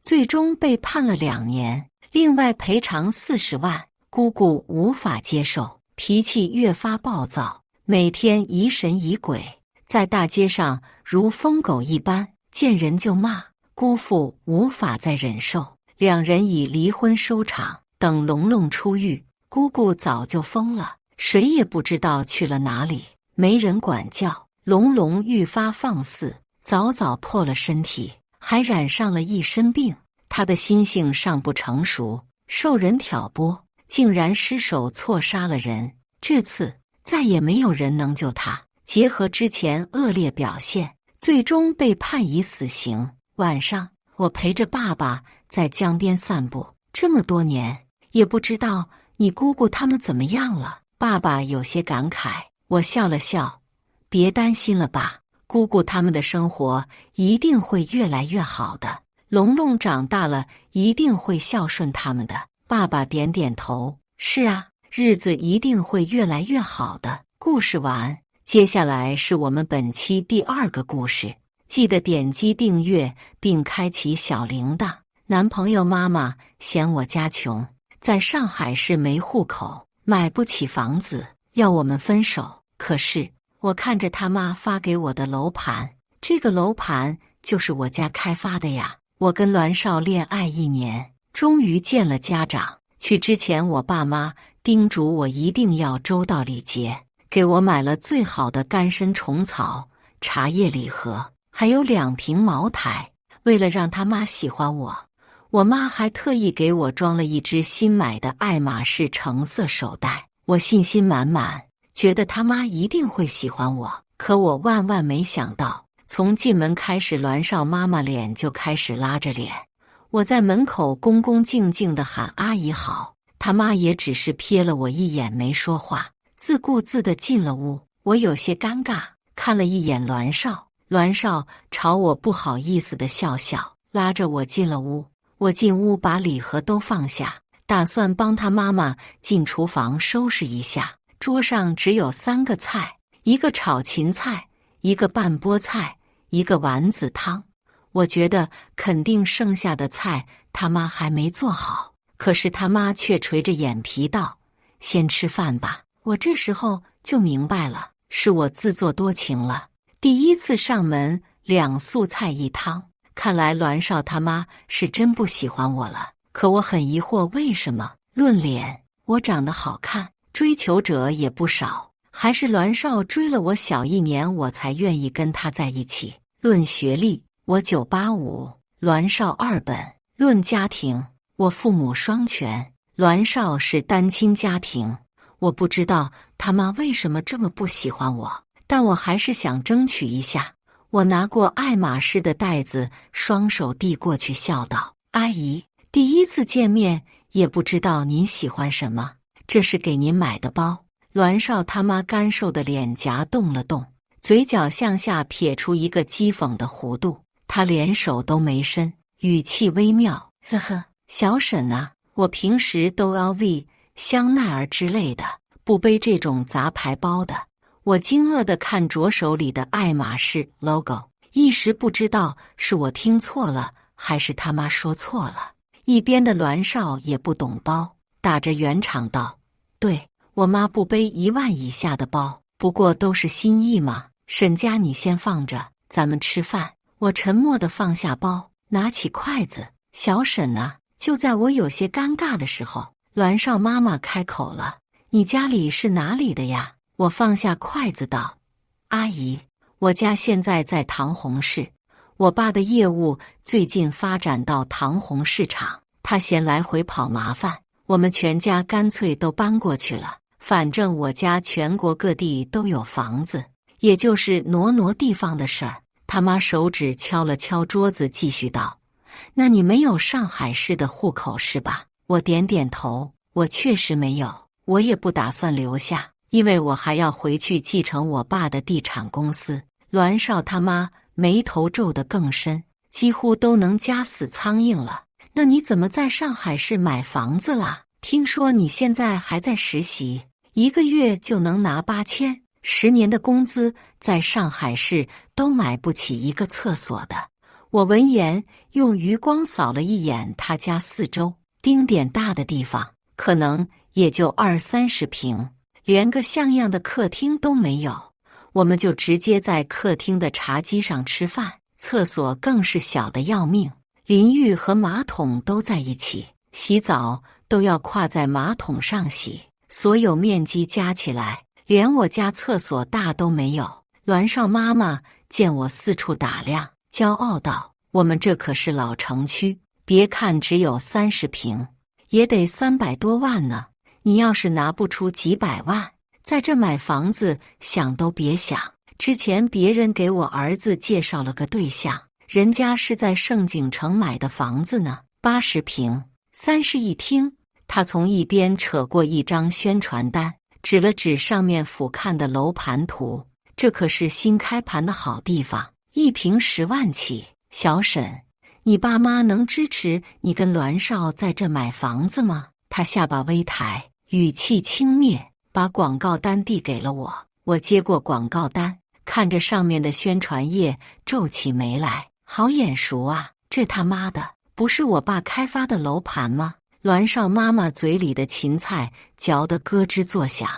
Speaker 1: 最终被判了2年，另外赔偿40万。姑姑无法接受，脾气越发暴躁，每天疑神疑鬼，在大街上如疯狗一般，见人就骂。姑父无法再忍受，2人以离婚收场。等龙龙出狱，姑姑早就疯了，谁也不知道去了哪里，没人管教。龙龙愈发放肆，早早破了身体，还染上了一身病。他的心性尚不成熟，受人挑拨，竟然失手错杀了人。这次再也没有人能救他。结合之前恶劣表现，最终被判以死刑。晚上，我陪着爸爸在江边散步，这么多年也不知道你姑姑他们怎么样了。爸爸有些感慨，我笑了笑，别担心了吧，姑姑他们的生活一定会越来越好的。龙龙长大了，一定会孝顺他们的。爸爸点点头，是啊，日子一定会越来越好的。故事完，接下来是我们本期第2个故事。记得点击订阅并开启小铃铛。男朋友妈妈嫌我家穷，在上海市没户口，买不起房子，要我们分手。可是我看着他妈发给我的楼盘，这个楼盘就是我家开发的呀。我跟栾少恋爱1年，终于见了家长。去之前，我爸妈叮嘱我一定要周到礼节，给我买了最好的干参虫草茶叶礼盒，还有2瓶茅台。为了让他妈喜欢我，我妈还特意给我装了一只新买的爱马仕橙色手袋。我信心满满，觉得他妈一定会喜欢我。可我万万没想到，从进门开始，栾少妈妈脸就开始拉着脸。我在门口恭恭敬敬地喊阿姨好，他妈也只是瞥了我一眼，没说话，自顾自地进了屋。我有些尴尬，看了一眼栾少，栾少朝我不好意思地笑笑，拉着我进了屋。我进屋把礼盒都放下，打算帮他妈妈进厨房收拾一下。桌上只有3个菜，一个炒芹菜，一个拌菠菜，一个丸子汤。我觉得肯定剩下的菜他妈还没做好，可是他妈却垂着眼皮道：“先吃饭吧。”我这时候就明白了，是我自作多情了。第一次上门2素菜1汤，看来栾少他妈是真不喜欢我了。可我很疑惑，为什么？论脸，我长得好看，追求者也不少，还是栾少追了我小1年，我才愿意跟他在一起。论学历，我985，栾少2本。论家庭，我父母双全，栾少是单亲家庭。我不知道他妈为什么这么不喜欢我，但我还是想争取一下。我拿过爱马仕的袋子，双手递过去，笑道：“阿姨，第一次见面也不知道您喜欢什么，这是给您买的包。”栾少他妈干瘦的脸颊动了动，嘴角向下撇出一个讥讽的弧度。他连手都没伸，语气微妙：“呵呵，小沈啊，我平时都 LV、香奈儿之类的，不背这种杂牌包的。”我惊愕地看着手里的爱马仕 logo， 一时不知道是我听错了还是他妈说错了。一边的栾少也不懂包，打着圆场道：“对，我妈不背1万以下的包，不过都是心意嘛。沈家你先放着，咱们吃饭。”我沉默地放下包，拿起筷子。小沈啊，就在我有些尴尬的时候，栾少妈妈开口了：“你家里是哪里的呀？”我放下筷子道：“阿姨，我家现在在唐洪市，我爸的业务最近发展到唐洪市场，他嫌来回跑麻烦，我们全家干脆都搬过去了。反正我家全国各地都有房子，也就是挪地方的事儿。”他妈手指敲了敲桌子，继续道：“那你没有上海市的户口是吧？”我点点头，我确实没有，我也不打算留下，因为我还要回去继承我爸的地产公司。栾少他妈眉头皱得更深，几乎都能夹死苍蝇了。那你怎么在上海市买房子啦？听说你现在还在实习，1个月就能拿8000，10年的工资在上海市都买不起一个厕所的。我闻言用余光扫了一眼他家四周，丁点大的地方可能也就20-30平，连个像样的客厅都没有。我们就直接在客厅的茶几上吃饭，厕所更是小得要命，淋浴和马桶都在一起，洗澡都要跨在马桶上洗，所有面积加起来，连我家厕所大都没有。栾少妈妈见我四处打量，骄傲道：“我们这可是老城区，别看只有30平，也得300多万呢。你要是拿不出几百万，在这买房子想都别想。之前别人给我儿子介绍了个对象，人家是在盛景城买的房子呢，80平，30一厅。”他从一边扯过一张宣传单，指了指上面俯瞰的楼盘图，这可是新开盘的好地方，1平10万起。小沈，你爸妈能支持你跟栾少在这买房子吗？他下巴微抬，语气轻蔑，把广告单递给了我。我接过广告单，看着上面的宣传页，皱起眉来，好眼熟啊，这他妈的不是我爸开发的楼盘吗？栾少妈妈嘴里的芹菜嚼得咯吱作响。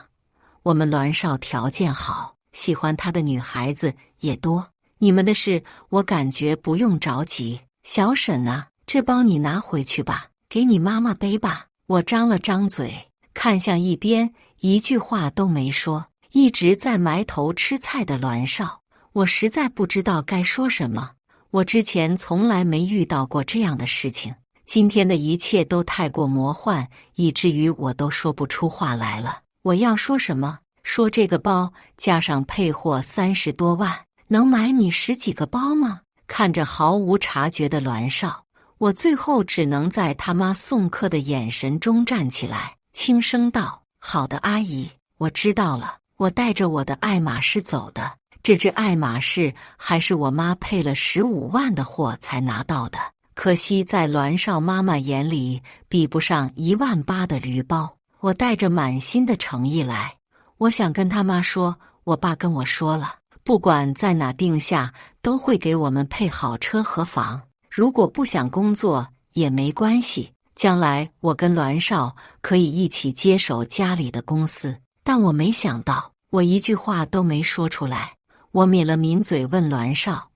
Speaker 1: 我们栾少条件好，喜欢他的女孩子也多。你们的事我感觉不用着急。小沈啊，这包你拿回去吧，给你妈妈背吧。我张了张嘴，看向一边，一句话都没说，一直在埋头吃菜的栾少。我实在不知道该说什么，我之前从来没遇到过这样的事情。今天的一切都太过魔幻，以至于我都说不出话来了。我要说什么？说这个包加上配货30多万，能买你10几个包吗？看着毫无察觉的栾少，我最后只能在他妈送客的眼神中站起来，轻声道：“好的，阿姨，我知道了。我带着我的爱马仕走的，这只爱马仕还是我妈配了15万的货才拿到的。”可惜在栾少妈妈眼里比不上18000的驴包。我带着满心的诚意来，我想跟他妈说，我爸跟我说了，不管在哪定下都会给我们配好车和房，如果不想工作也没关系，将来我跟栾少可以一起接手家里的公司。但我没想到，我一句话都没说出来。我抿了抿嘴问栾少：“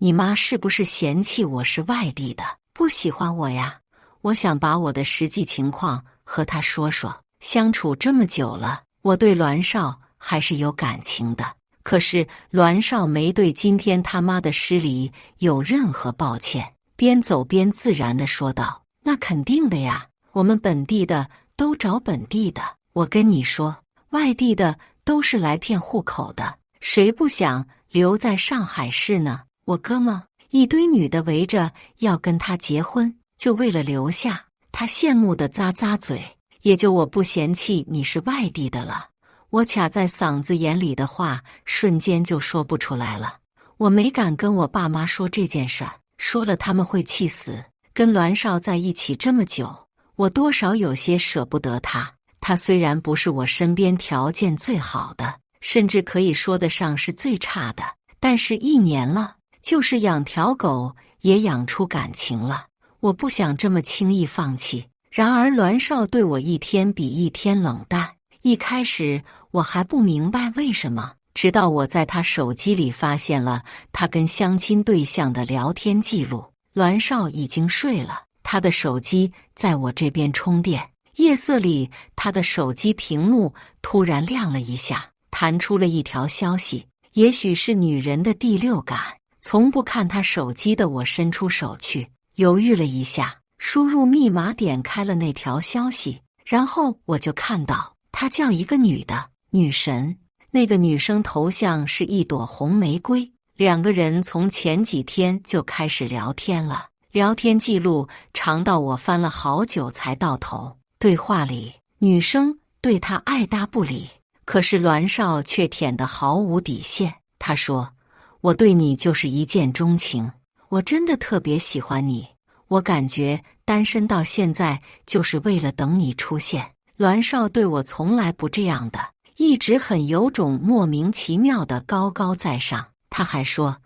Speaker 1: 你妈是不是嫌弃我是外地的，不喜欢我呀？”我想把我的实际情况和她说说。相处这么久了，我对栾少还是有感情的。可是栾少没对今天他妈的失礼有任何抱歉，边走边自然地说道：“那肯定的呀，我们本地的都找本地的。我跟你说，外地的都是来骗户口的，谁不想留在上海市呢？我哥们一堆女的围着要跟他结婚，就为了留下。”他羡慕地咂咂嘴，也就我不嫌弃你是外地的了。我卡在嗓子眼里的话瞬间就说不出来了。我没敢跟我爸妈说这件事儿，说了他们会气死。跟栾少在一起这么久，我多少有些舍不得他。他虽然不是我身边条件最好的，甚至可以说得上是最差的，但是1年了，就是养条狗也养出感情了。我不想这么轻易放弃。然而栾少对我一天比一天冷淡。一开始我还不明白为什么，直到我在他手机里发现了他跟相亲对象的聊天记录。栾少已经睡了，他的手机在我这边充电。夜色里，他的手机屏幕突然亮了一下，弹出了一条消息。也许是女人的第六感，从不看他手机的我伸出手去，犹豫了一下，输入密码，点开了那条消息，然后我就看到她叫一个女的，女神。那个女生头像是一朵红玫瑰。2个人从前几天就开始聊天了，聊天记录长到我翻了好久才到头。对话里，女生对他爱答不理，可是栾少却舔得毫无底线。他说：“我对你就是一见钟情，我真的特别喜欢你，我感觉单身到现在就是为了等你出现。”栾少对我从来不这样的，一直很有种莫名其妙的高高在上。他还说：“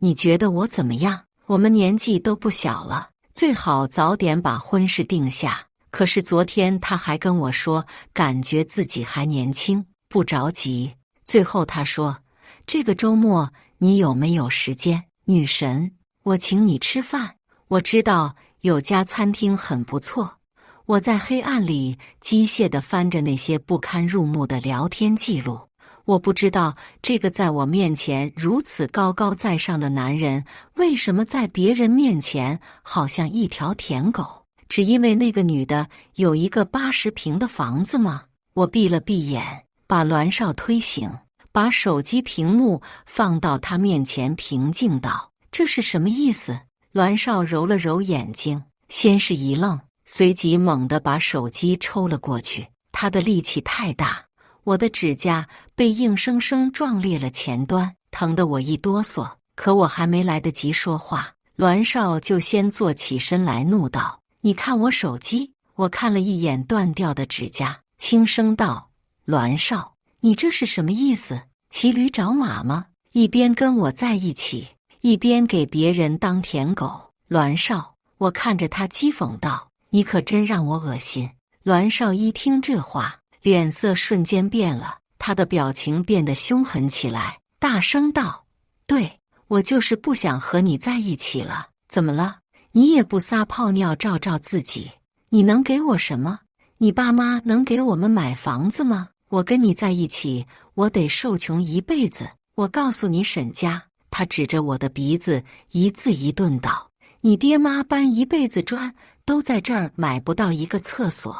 Speaker 1: 你觉得我怎么样？我们年纪都不小了，最好早点把婚事定下。”可是昨天他还跟我说，感觉自己还年轻，不着急。最后他说：“这个周末你有没有时间？女神，我请你吃饭。我知道有家餐厅很不错，我在黑暗里机械地翻着那些不堪入目的聊天记录。我不知道这个在我面前如此高高在上的男人，为什么在别人面前好像一条舔狗？只因为那个女的有一个80平的房子吗？我闭了闭眼，把栾少推醒，把手机屏幕放到他面前，平静道：“这是什么意思？”栾少揉了揉眼睛，先是一愣，随即猛地把手机抽了过去。他的力气太大，我的指甲被硬生生撞裂了前端，疼得我一哆嗦。可我还没来得及说话，栾少就先坐起身来，怒道：“你看我手机！”我看了一眼断掉的指甲，轻声道：“栾少，你这是什么意思？骑驴找马吗？一边跟我在一起，一边给别人当舔狗。”栾少，我看着他讥讽道：“你可真让我恶心。”栾少一听这话，脸色瞬间变了，他的表情变得凶狠起来，大声道：“对，我就是不想和你在一起了。怎么了？你也不撒泡尿照照自己？你能给我什么？你爸妈能给我们买房子吗？我跟你在一起，我得受穷一辈子。我告诉你沈家。”他指着我的鼻子一字一顿道：“你爹妈搬一辈子砖，都在这儿买不到一个厕所。”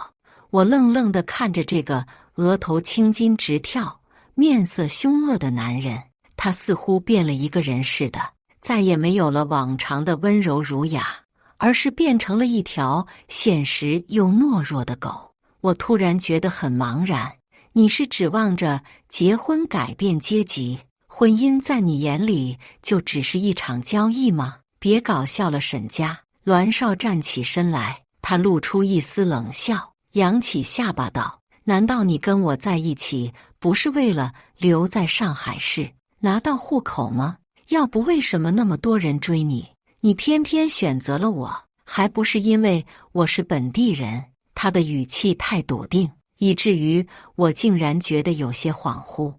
Speaker 1: 我愣愣地看着这个额头青筋直跳、面色凶恶的男人，他似乎变了一个人似的，再也没有了往常的温柔儒雅，而是变成了一条现实又懦弱的狗。我突然觉得很茫然。你是指望着结婚改变阶级？婚姻在你眼里就只是一场交易吗？别搞笑了，沈家。栾少站起身来，他露出一丝冷笑，扬起下巴道：“难道你跟我在一起不是为了留在上海市拿到户口吗？要不为什么那么多人追你，你偏偏选择了我？还不是因为我是本地人？”他的语气太笃定，以至于我竟然觉得有些恍惚，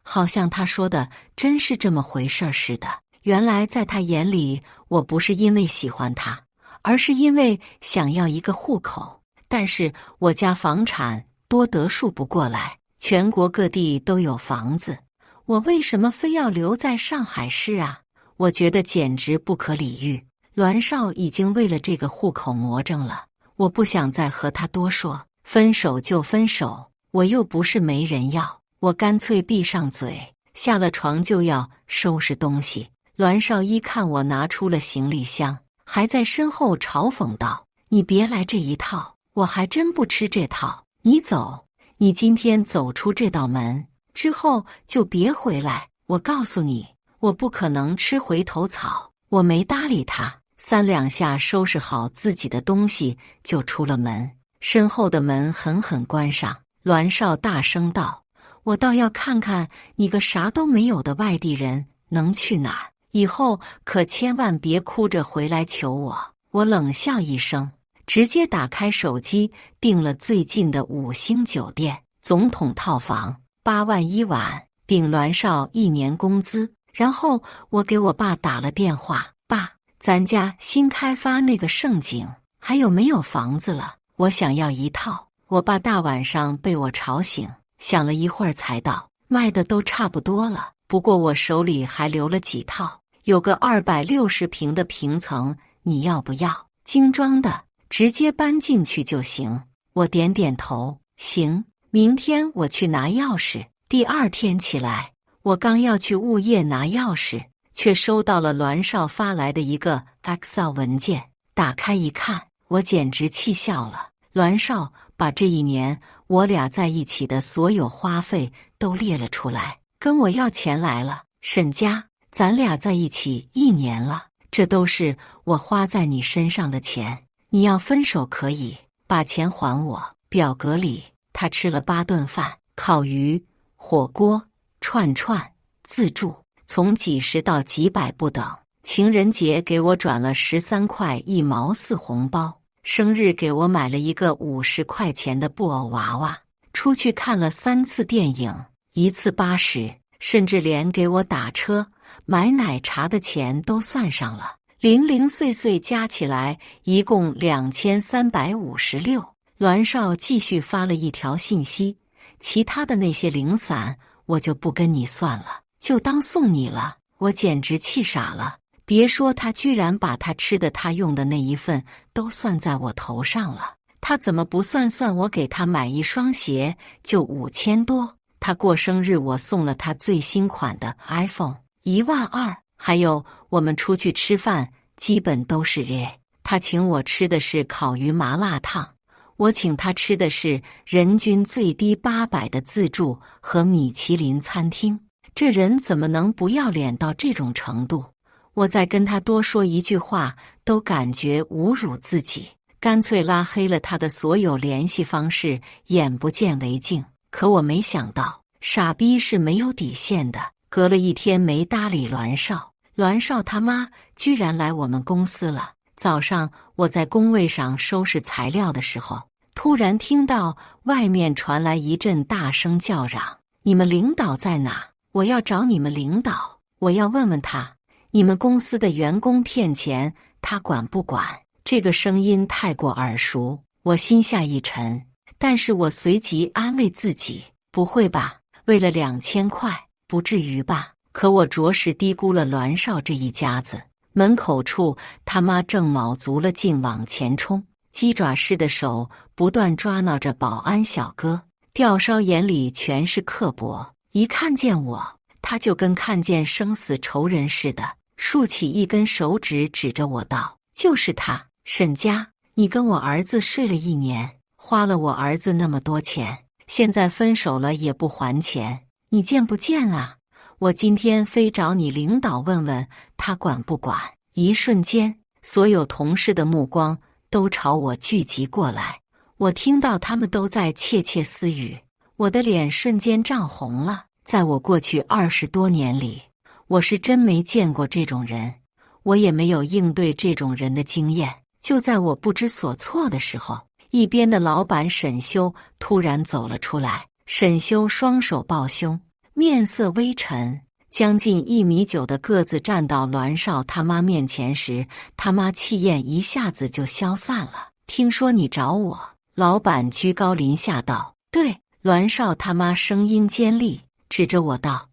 Speaker 1: 好像他说的真是这么回事似的。原来在他眼里，我不是因为喜欢他，而是因为想要一个户口。但是我家房产多得数不过来，全国各地都有房子，我为什么非要留在上海市啊？我觉得简直不可理喻。栾少已经为了这个户口魔怔了，我不想再和他多说，分手就分手，我又不是没人要。我干脆闭上嘴，下了床就要收拾东西。栾少一看我拿出了行李箱，还在身后嘲讽道：“你别来这一套，我还真不吃这套。你走，你今天走出这道门之后就别回来。我告诉你，我不可能吃回头草。”我没搭理他，3两下收拾好自己的东西就出了门，身后的门狠狠关上。栾少大声道：“我倒要看看你个啥都没有的外地人能去哪儿，以后可千万别哭着回来求我。”我冷笑一声，直接打开手机订了最近的5星酒店总统套房，8万1晚，顶栾少1年工资。然后我给我爸打了电话：“爸，咱家新开发那个盛景还有没有房子了？我想要一套。”我爸大晚上被我吵醒，想了一会儿才道：“卖的都差不多了，不过我手里还留了几套，有个260平的平层，你要不要？精装的，直接搬进去就行。”我点点头：“行，明天我去拿钥匙。”第2天起来，我刚要去物业拿钥匙，却收到了栾少发来的一个 Excel 文件。打开一看，我简直气笑了。栾少把这1年我俩在一起的所有花费都列了出来，跟我要钱来了。沈家，咱俩在一起1年了，这都是我花在你身上的钱，你要分手可以，把钱还我。表格里他吃了8顿饭，烤鱼、火锅、串串、自助，从几十到几百不等。情人节给我转了13块1毛4红包，生日给我买了一个50块钱的布偶娃娃，出去看了3次电影，1次80，甚至连给我打车、买奶茶的钱都算上了。零零碎碎加起来一共2356。栾少继续发了一条信息，其他的那些零散我就不跟你算了，就当送你了。我简直气傻了，别说他居然把他吃的他用的那一份都算在我头上了，他怎么不算我给他买一双鞋就5000多，他过生日我送了他最新款的 iPhone 12000，还有我们出去吃饭基本都是约，他请我吃的是烤鱼麻辣烫，我请他吃的是人均最低800的自助和米其林餐厅，这人怎么能不要脸到这种程度？我再跟他多说一句话都感觉侮辱自己，干脆拉黑了他的所有联系方式，眼不见为净。可我没想到，傻逼是没有底线的，隔了一天没搭理栾少，栾少他妈居然来我们公司了。早上我在工位上收拾材料的时候，突然听到外面传来一阵大声叫嚷：“你们领导在哪？我要找你们领导，我要问问他，你们公司的员工骗钱，他管不管？”这个声音太过耳熟，我心下一沉，但是我随即安慰自己：不会吧，为了2000块，不至于吧？可我着实低估了栾少这一家子。门口处他妈正卯足了劲往前冲，鸡爪似的手不断抓挠着保安小哥，吊梢眼里全是刻薄，一看见我，他就跟看见生死仇人似的，竖起一根手指指着我道：“就是他，沈家，你跟我儿子睡了1年，花了我儿子那么多钱，现在分手了也不还钱，你见不见啊？我今天非找你领导问问他管不管。”一瞬间，所有同事的目光都朝我聚集过来，我听到他们都在窃窃私语，我的脸瞬间涨红了。在我过去20多年里，我是真没见过这种人，我也没有应对这种人的经验。就在我不知所措的时候，一边的老板沈修突然走了出来。沈修双手抱胸，面色微沉，将近1.9米的个子站到栾少他妈面前时，他妈气焰一下子就消散了。听说你找我？老板居高临下道。对。栾少他妈声音尖利，指着我道：“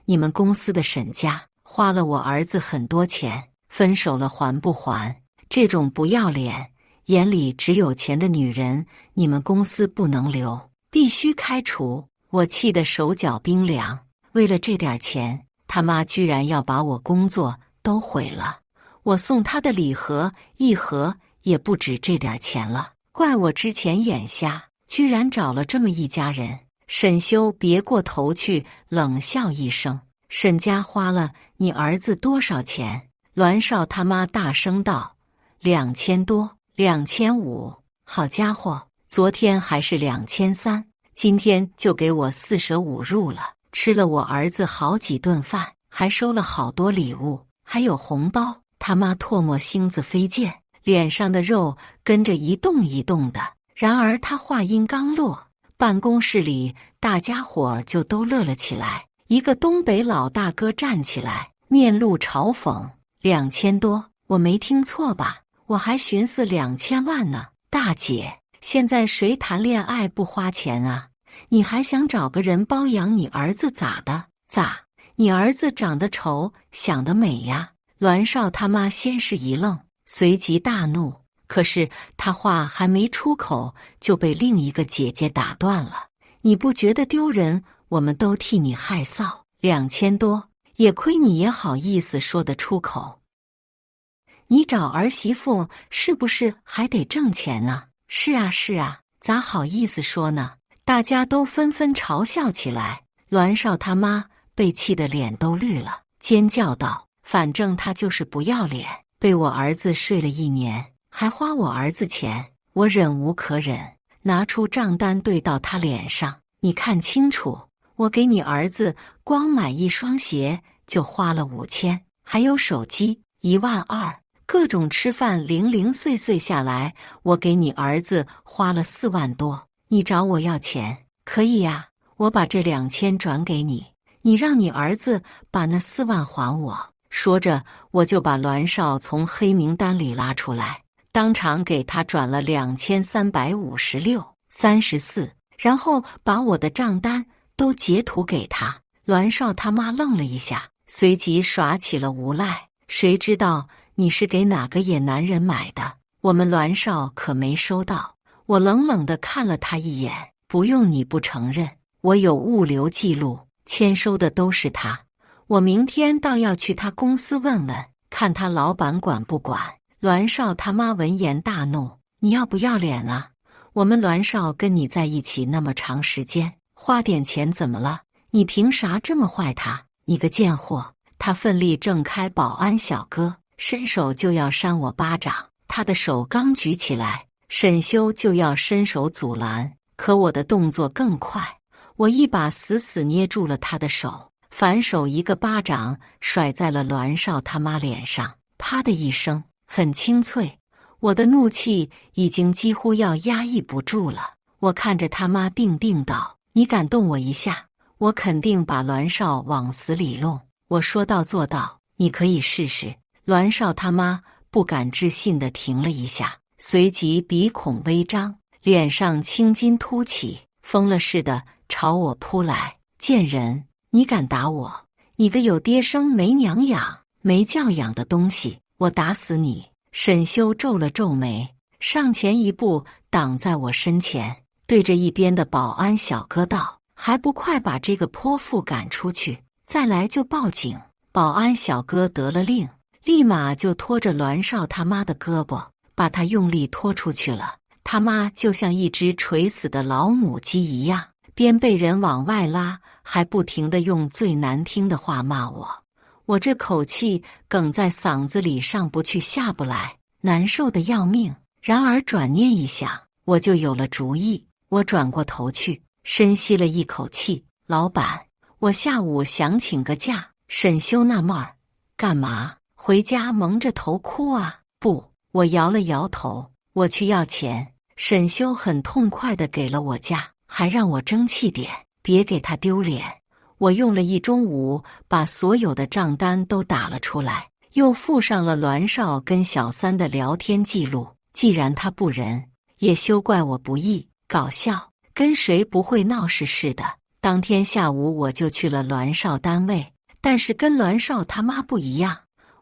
Speaker 1: 你们公司的沈家花了我儿子很多钱，分手了还不还？这种不要脸、眼里只有钱的女人，你们公司不能留，必须开除！”我气得手脚冰凉。为了这点钱，他妈居然要把我工作都毁了。我送他的礼盒一盒也不止这点钱了，怪我之前眼瞎，居然找了这么一家人。沈修别过头去，冷笑一声：“沈家花了你儿子多少钱？”栾少他妈大声道：“2000多，2500。好家伙，昨天还是2300，今天就给我4舍5入了，吃了我儿子好几顿饭，还收了好多礼物，还有红包。”他妈唾沫星子飞溅，脸上的肉跟着一动一动的。然而他话音刚落，办公室里大家伙就都乐了起来。一个东北老大哥站起来，面露嘲讽：“2000多，我没听错吧？我还寻思2000万呢。大姐，现在谁谈恋爱不花钱啊？你还想找个人包养你儿子咋的？咋？你儿子长得丑，想得美呀？”栾少他妈先是一愣，随即大怒，可是他话还没出口，就被另一个姐姐打断了。“你不觉得丢人？我们都替你害臊。2000多，也亏你也好意思说得出口。你找儿媳妇是不是还得挣钱呢？”“是啊是啊，咋好意思说呢？”大家都纷纷嘲笑起来。栾少他妈被气得脸都绿了，尖叫道：“反正他就是不要脸，被我儿子睡了1年，还花我儿子钱，我忍无可忍，拿出账单对到他脸上，你看清楚，我给你儿子光买一双鞋就花了5000，还有手机12000，各种吃饭零零碎碎下来，我给你儿子花了4万多。你找我要钱可以呀，我把这2000转给你，你让你儿子把那4万还我。”说着，我就把栾少从黑名单里拉出来，当场给他转了2356.34，然后把我的账单都截图给他。栾少他妈愣了一下，随即耍起了无赖。谁知道你是给哪个野男人买的？我们栾少可没收到。我冷冷地看了他一眼，不用你不承认，我有物流记录，签收的都是他。我明天倒要去他公司问问，看他老板管不管。栾少他妈闻言大怒：你要不要脸啊？我们栾少跟你在一起那么长时间，花点钱怎么了？你凭啥这么坏他？你个贱货！他奋力挣开保安小哥，伸手就要扇我巴掌。他的手刚举起来，沈修就要伸手阻拦，可我的动作更快，我一把死死捏住了他的手，反手一个巴掌甩在了栾少他妈脸上，啪的一声，很清脆。我的怒气已经几乎要压抑不住了。我看着他妈定定道：你敢动我一下，我肯定把栾少往死里弄。我说到做到，你可以试试。栾少他妈不敢置信地停了一下，随即鼻孔微张，脸上青筋突起，疯了似的朝我扑来。贱人，你敢打我？你个有爹生没娘养、没教养的东西，我打死你！沈修皱了皱眉，上前一步挡在我身前，对着一边的保安小哥道：还不快把这个泼妇赶出去，再来就报警！保安小哥得了令，立马就拖着栾少他妈的胳膊，把他用力拖出去了。他妈就像一只垂死的老母鸡一样，边被人往外拉，还不停地用最难听的话骂我。我这口气哽在嗓子里，上不去下不来，难受得要命。然而转念一想，我就有了主意。我转过头去，深吸了一口气：老板，我下午想请个假。沈修纳闷儿：干嘛？回家蒙着头哭啊？不，我摇了摇头，我去要钱。沈修很痛快地给了我假，还让我争气点，别给他丢脸。我用了一中午，把所有的账单都打了出来，又附上了栾少跟小三的聊天记录。既然他不仁，也休怪我不义。搞笑，跟谁不会闹事似的。当天下午我就去了栾少单位，但是跟栾少他妈不一样。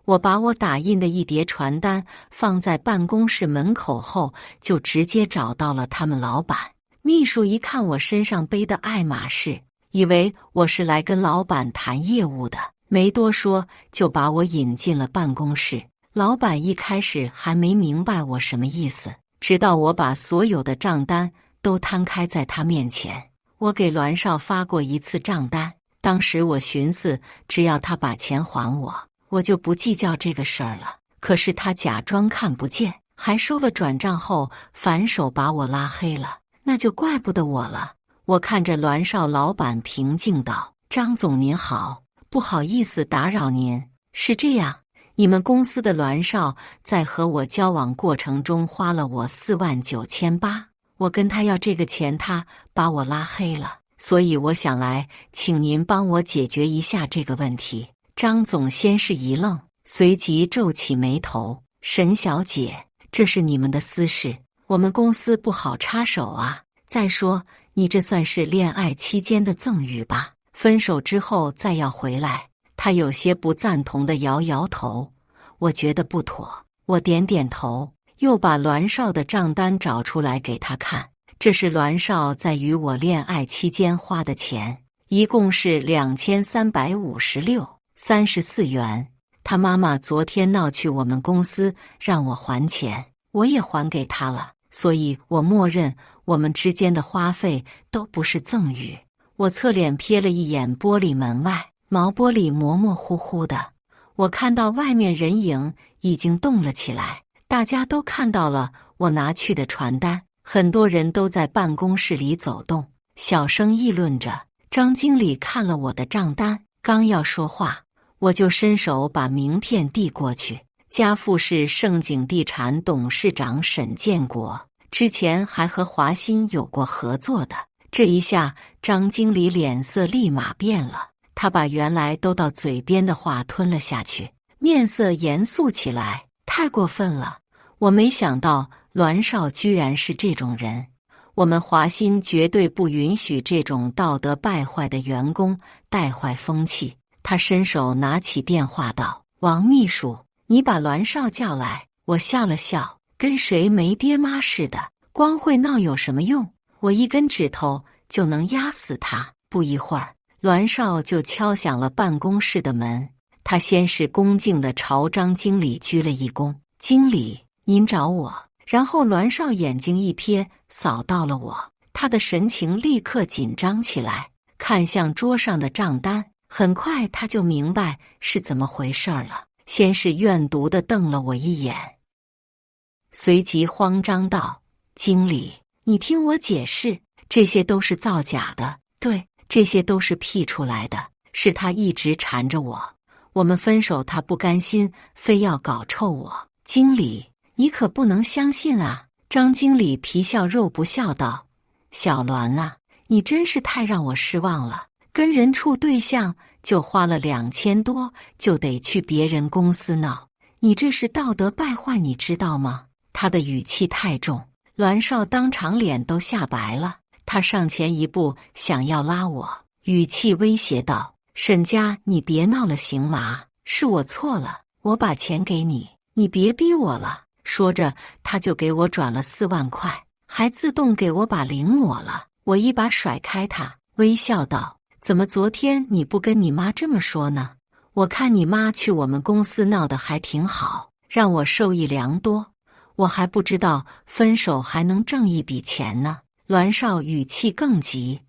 Speaker 1: 我把我打印的一叠传单放在办公室门口后，就直接找到了他们老板。秘书一看我身上背的爱马仕，以为我是来跟老板谈业务的，没多说就把我引进了办公室。老板一开始还没明白我什么意思，直到我把所有的账单都摊开在他面前。我给栾少发过一次账单，当时我寻思，只要他把钱还我，我就不计较这个事儿了。可是他假装看不见，还收了转账后，反手把我拉黑了，那就怪不得我了。我看着栾少老板平静道：张总您好，不好意思打扰您。是这样，你们公司的栾少在和我交往过程中花了我49800，我跟他要这个钱，他把我拉黑了，所以我想来请您帮我解决一下这个问题。张总先是一愣，随即皱起眉头：沈小姐，这是你们的私事，我们公司不好插手啊。再说，你这算是恋爱期间的赠与吧？分手之后再要回来。他有些不赞同地摇摇头，我觉得不妥。我点点头，又把栾少的账单找出来给他看。这是栾少在与我恋爱期间花的钱，一共是2356.34元。他妈妈昨天闹去我们公司，让我还钱，我也还给他了，所以我默认我们之间的花费都不是赠与。我侧脸瞥了一眼玻璃门外，毛玻璃模模糊糊的，我看到外面人影已经动了起来，大家都看到了我拿去的传单，很多人都在办公室里走动，小声议论着。张经理看了我的账单，刚要说话，我就伸手把名片递过去。家父是盛景地产董事长沈建国，之前还和华鑫有过合作的。这一下，张经理脸色立马变了，他把原来都到嘴边的话吞了下去。面色严肃起来。太过分了！我没想到栾少居然是这种人。我们华欣绝对不允许这种道德败坏的员工带坏风气。他伸手拿起电话道：“王秘书，你把栾少叫来。”我笑了笑，跟谁没爹妈似的，光会闹有什么用？我一根指头就能压死他。不一会儿，栾少就敲响了办公室的门。他先是恭敬地朝张经理鞠了一躬：“经理，您找我。”然后栾少眼睛一瞥，扫到了我，他的神情立刻紧张起来，看向桌上的账单。很快他就明白是怎么回事了，先是怨毒地瞪了我一眼，随即慌张道：“经理，你听我解释，这些都是造假的。对，这些都是 P 出来的，是他一直缠着我。我们分手他不甘心，非要搞臭我。经理，你可不能相信啊！”张经理皮笑肉不笑道：“小栾啊，你真是太让我失望了。跟人处对象就花了2000多，就得去别人公司闹，你这是道德败坏，你知道吗？”他的语气太重，栾少当场脸都吓白了。他上前一步，想要拉我，语气威胁道：“沈家，你别闹了行吗？是我错了，我把钱给你，你别逼我了。”说着，他就给我转了4万块，还自动给我把零抹了。我一把甩开他，微笑道：“怎么昨天你不跟你妈这么说呢？我看你妈去我们公司闹得还挺好，让我受益良多。我还不知道分手还能挣一笔钱呢。”栾少语气更急：“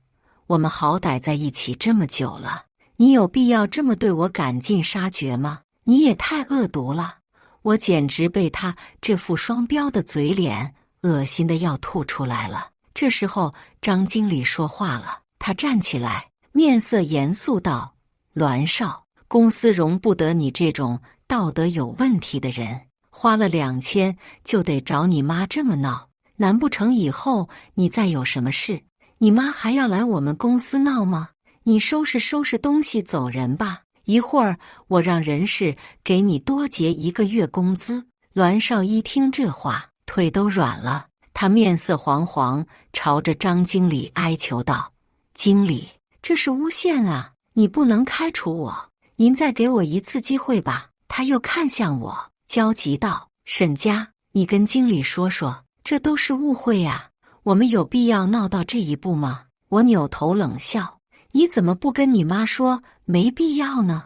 Speaker 1: 我们好歹在一起这么久了，你有必要这么对我赶尽杀绝吗？你也太恶毒了！”我简直被他这副双标的嘴脸恶心的要吐出来了。这时候张经理说话了，他站起来，面色严肃道：“栾少，公司容不得你这种道德有问题的人。花了2000就得找你妈这么闹，难不成以后你再有什么事，你妈还要来我们公司闹吗？你收拾收拾东西走人吧。一会儿我让人事给你多结1个月工资。”栾少一听这话，腿都软了，他面色黄黄，朝着张经理哀求道：“经理，这是诬陷啊！你不能开除我，您再给我一次机会吧。”他又看向我，焦急道：“沈家，你跟经理说说，这都是误会呀，我们有必要闹到这一步吗？”我扭头冷笑：“你怎么不跟你妈说没必要呢？”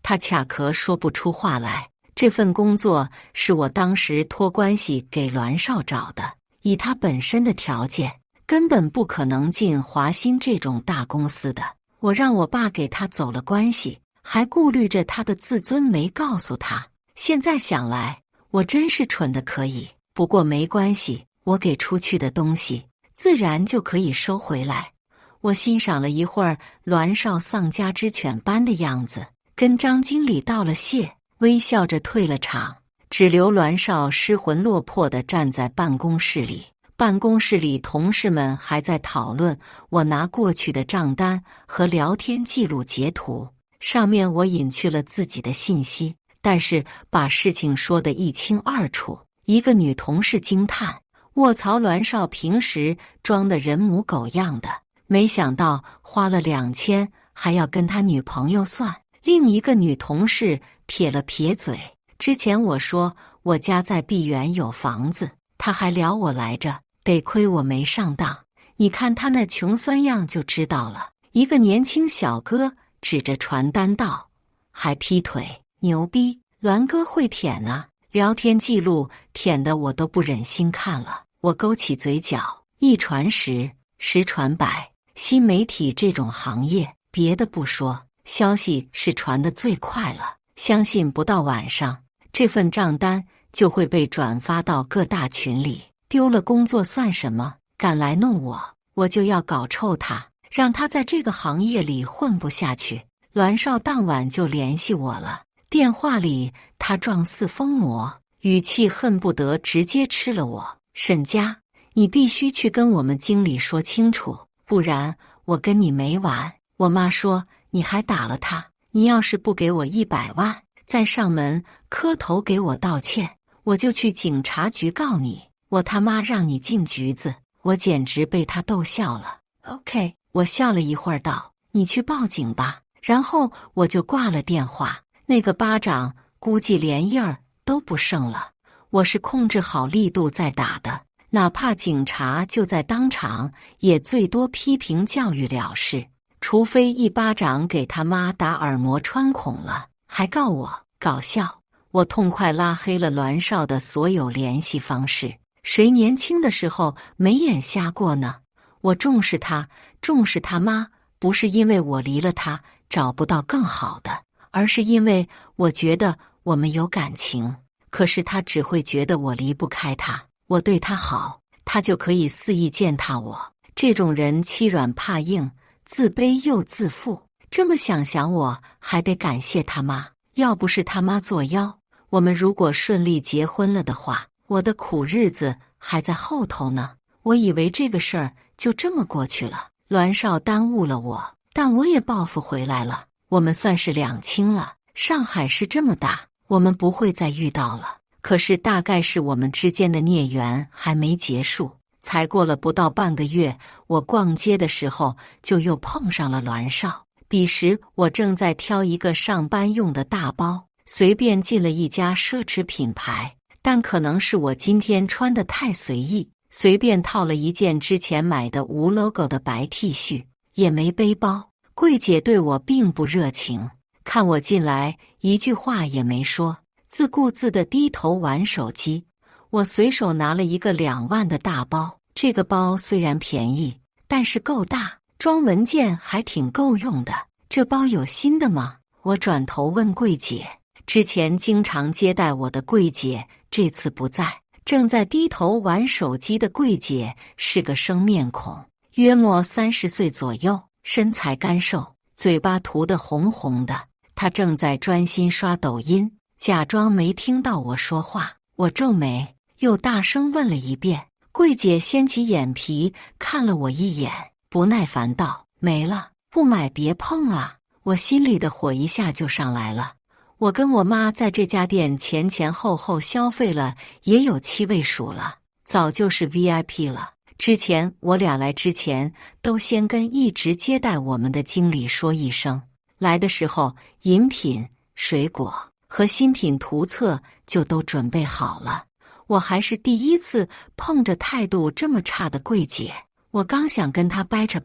Speaker 1: 他卡壳说不出话来。这份工作是我当时托关系给栾少找的，以他本身的条件，根本不可能进华欣这种大公司的。我让我爸给他走了关系，还顾虑着他的自尊没告诉他。现在想来，我真是蠢得可以。不过没关系，我给出去的东西自然就可以收回来。我欣赏了一会儿栾少丧家之犬般的样子，跟张经理道了谢，微笑着退了场，只留栾少失魂落魄地站在办公室里。办公室里，同事们还在讨论我拿过去的账单和聊天记录截图，上面我隐去了自己的信息，但是把事情说得一清二楚。一个女同事惊叹：“卧槽，栾少平时装的人模狗样的，没想到花了2000还要跟他女朋友算。”另一个女同事撇了撇嘴：“之前我说我家在碧园有房子，他还撩我来着，得亏我没上当。你看他那穷酸样就知道了。”一个年轻小哥指着传单道：“还劈腿，牛逼！栾哥会舔啊！聊天记录舔得我都不忍心看了。”我勾起嘴角，一传十，十传百，新媒体这种行业，别的不说，消息是传得最快了。相信不到晚上，这份账单就会被转发到各大群里。丢了工作算什么？敢来弄我，我就要搞臭他，让他在这个行业里混不下去。栾少当晚就联系我了，电话里他状似疯魔，语气恨不得直接吃了我。沈家，你必须去跟我们经理说清楚，不然我跟你没完。我妈说你还打了他，你要是不给我100万，再上门磕头给我道歉，我就去警察局告你，我他妈让你进局子。我简直被他逗笑了。OK， 我笑了一会儿道，你去报警吧。然后我就挂了电话。那个巴掌估计连印儿都不剩了。我是控制好力度在打的，哪怕警察就在当场，也最多批评教育了事，除非一巴掌给他妈打耳膜穿孔了，还告我搞笑。我痛快拉黑了栾少的所有联系方式。谁年轻的时候没眼瞎过呢？我重视他，重视他妈，不是因为我离了他找不到更好的，而是因为我觉得我们有感情。可是他只会觉得我离不开他，我对他好，他就可以肆意践踏我。这种人欺软怕硬，自卑又自负。这么想我还得感谢他妈，要不是他妈作妖，我们如果顺利结婚了的话，我的苦日子还在后头呢。我以为这个事儿就这么过去了，栾少耽误了我，但我也报复回来了。我们算是两清了。上海市这么大，我们不会再遇到了。可是大概是我们之间的孽缘还没结束，才过了不到半个月，我逛街的时候就又碰上了栾少。彼时我正在挑一个上班用的大包，随便进了一家奢侈品牌。但可能是我今天穿得太随意，随便套了一件之前买的无 logo 的白 T 恤，也没背包。柜姐对我并不热情，看我进来一句话也没说，自顾自地低头玩手机。我随手拿了一个2万的大包，这个包虽然便宜，但是够大，装文件还挺够用的。这包有新的吗？我转头问柜姐。之前经常接待我的柜姐这次不在，正在低头玩手机的柜姐是个生面孔，约莫30岁左右，身材干瘦，嘴巴涂得红红的。她正在专心刷抖音，假装没听到我说话。我皱眉，又大声问了一遍。柜姐掀起眼皮看了我一眼，不耐烦道：没了，不买别碰啊。我心里的火一下就上来了。我跟我妈在这家店前后消费了也有7位数了，早就是 VIP 了。之前我俩来之前都先跟一直接待我们的经理说一声，来的时候饮品、水果和新品图册就都准备好了。我还是第一次碰着态度这么差的柜姐，我刚想跟她掰扯，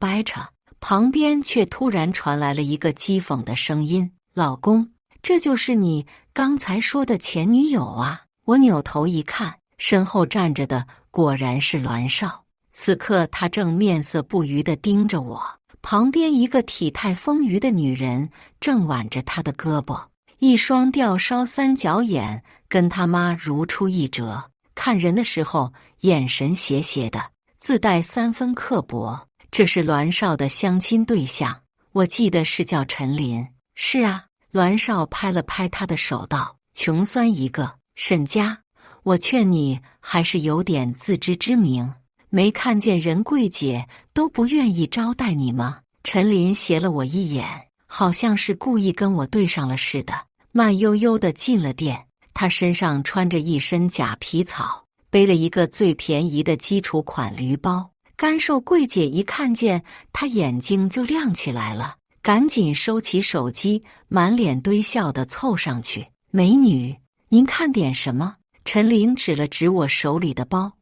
Speaker 1: 旁边却突然传来了一个讥讽的声音：老公，这就是你刚才说的前女友啊！我扭头一看，身后站着的果然是栾少。此刻他正面色不愉地盯着我，旁边一个体态丰腴的女人正挽着他的胳膊，一双吊梢3角眼跟他妈如出一辙，看人的时候眼神斜斜的，自带3分刻薄。这是栾少的相亲对象，我记得是叫陈林。是啊。栾少拍了拍他的手道：穷酸一个，沈家，我劝你还是有点自知之明，没看见人柜姐都不愿意招待你吗？陈林斜了我一眼，好像是故意跟我对上了似的，慢悠悠地进了店。他身上穿着一身假皮草，背了一个最便宜的基础款驴包。干瘦柜姐一看见他，眼睛就亮起来了，赶紧收起手机，满脸堆笑地凑上去：美女，您看点什么？陈琳指了指我手里的包，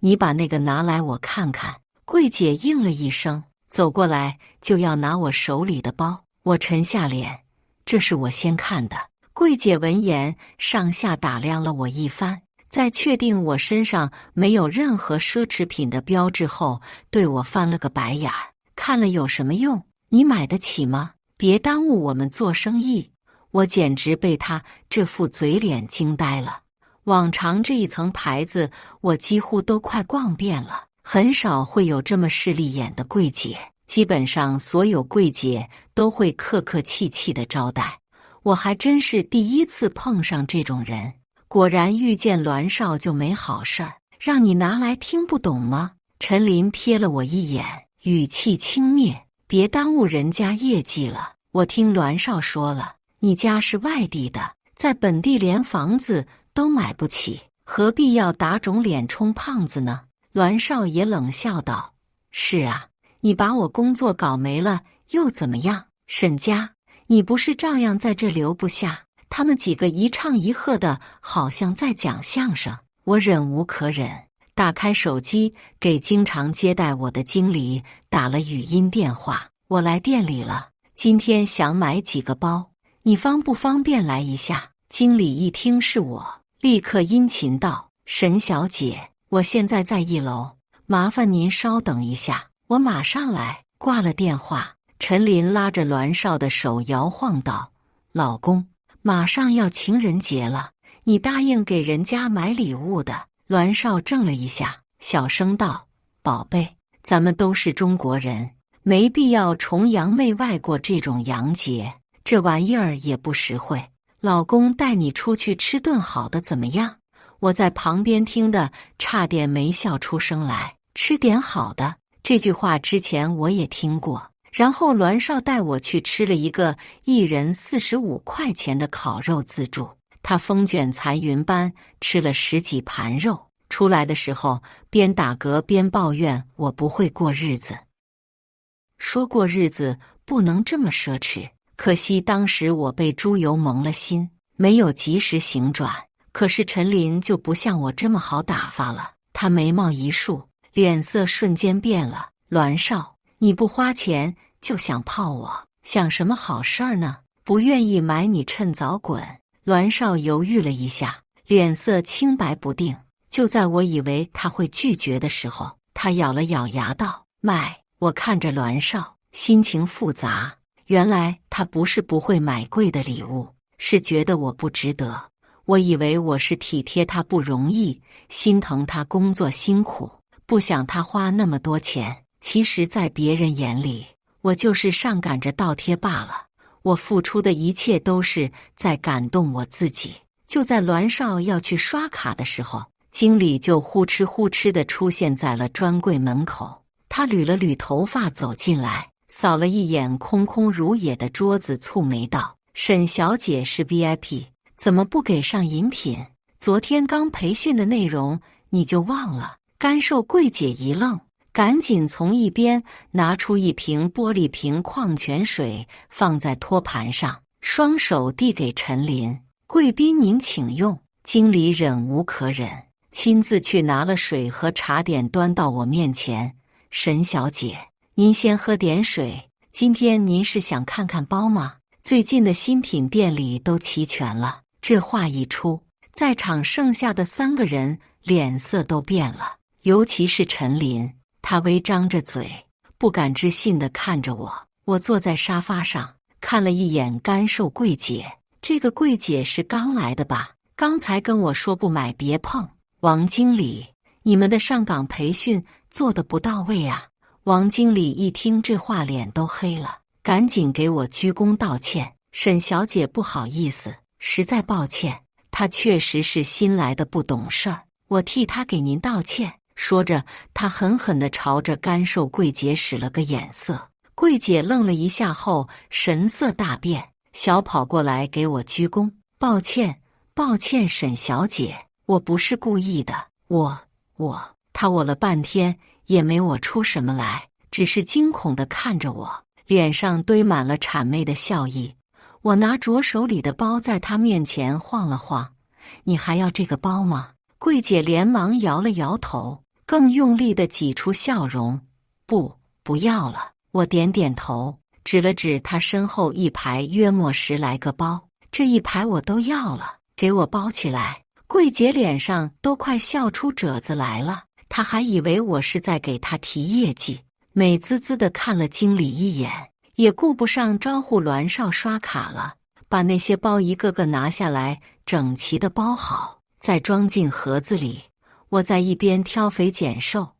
Speaker 1: 你把那个拿来我看看。柜姐应了一声，走过来就要拿我手里的包。我沉下脸，这是我先看的。柜姐闻言上下打量了我一番，在确定我身上没有任何奢侈品的标志后，对我翻了个白眼儿：看了有什么用？你买得起吗？别耽误我们做生意。我简直被他这副嘴脸惊呆了。往常这一层牌子我几乎都快逛遍了，很少会有这么势利眼的柜姐，基本上所有柜姐都会客客气气的招待。我还真是第一次碰上这种人。果然遇见栾少就没好事儿，让你拿来听不懂吗？陈琳瞥了我一眼，语气轻蔑：别耽误人家业绩了。我听栾少说了，你家是外地的，在本地连房子都买不起，何必要打肿脸充胖子呢？栾少也冷笑道：是啊，你把我工作搞没了又怎么样？沈家，你不是照样在这留不下？他们几个一唱一和的，好像在讲相声。我忍无可忍，打开手机给经常接待我的经理打了语音电话：我来店里了，今天想买几个包，你方不方便来一下？经理一听是我，立刻殷勤道：沈小姐，我现在在1楼，麻烦您稍等一下，我马上来。挂了电话，陈琳拉着栾少的手摇晃道：老公，马上要情人节了，你答应给人家买礼物的。栾少怔了一下，小声道：宝贝，咱们都是中国人，没必要崇洋媚外过这种洋节，这玩意儿也不实惠。老公带你出去吃顿好的怎么样？我在旁边听得差点没笑出声来。吃点好的，这句话之前我也听过。然后栾少带我去吃了一个1人45块钱的烤肉自助，他风卷残云般吃了10几盘肉，出来的时候边打嗝边抱怨我不会过日子。说过日子不能这么奢侈，可惜当时我被猪油蒙了心，没有及时行转。可是陈琳就不像我这么好打发了，她眉毛一竖，脸色瞬间变了。栾少，你不花钱就想泡我，想什么好事儿呢？不愿意买你趁早滚。栾少犹豫了一下，脸色青白不定。就在我以为他会拒绝的时候，他咬了咬牙道：卖。我看着栾少，心情复杂。原来他不是不会买贵的礼物，是觉得我不值得。我以为我是体贴他不容易，心疼他工作辛苦，不想他花那么多钱。其实在别人眼里，我就是上赶着倒贴罢了。我付出的一切都是在感动我自己。就在栾少要去刷卡的时候，经理就呼哧呼哧地出现在了专柜门口。他捋了捋头发走进来，扫了一眼空空如也的桌子，蹙眉道：沈小姐是 VIP， 怎么不给上饮品？昨天刚培训的内容你就忘了？干瘦柜姐一愣，赶紧从一边拿出一瓶玻璃瓶矿泉水放在托盘上，双手递给陈琳：贵宾您请用。经理忍无可忍，亲自去拿了水和茶点端到我面前：沈小姐，您先喝点水。今天您是想看看包吗？最近的新品店里都齐全了。这话一出，在场剩下的3个人脸色都变了，尤其是陈琳，她微张着嘴，不敢置信地看着我。我坐在沙发上，看了一眼干瘦柜姐，这个柜姐是刚来的吧？刚才跟我说不买别碰。王经理，你们的上岗培训做得不到位啊！王经理一听这话脸都黑了，赶紧给我鞠躬道歉：沈小姐不好意思，实在抱歉，她确实是新来的不懂事儿，我替她给您道歉。说着，她狠狠地朝着干瘦柜姐使了个眼色。柜姐愣了一下后神色大变，小跑过来给我鞠躬：抱歉抱歉，沈小姐，我不是故意的。她我了半天也没我出什么来，只是惊恐地看着我，脸上堆满了谄媚的笑意。我拿着手里的包在她面前晃了晃：你还要这个包吗？柜姐连忙摇了摇头，更用力地挤出笑容：不要了。我点点头，指了指她身后一排约莫10来个包：这一排我都要了，给我包起来。柜姐脸上都快笑出褶子来了，她还以为我是在给她提业绩，美滋滋地看了经理一眼，也顾不上招呼栾少刷卡了，把那些包一个个拿下来，整齐地包好，再装进盒子里。我在一边挑肥拣瘦：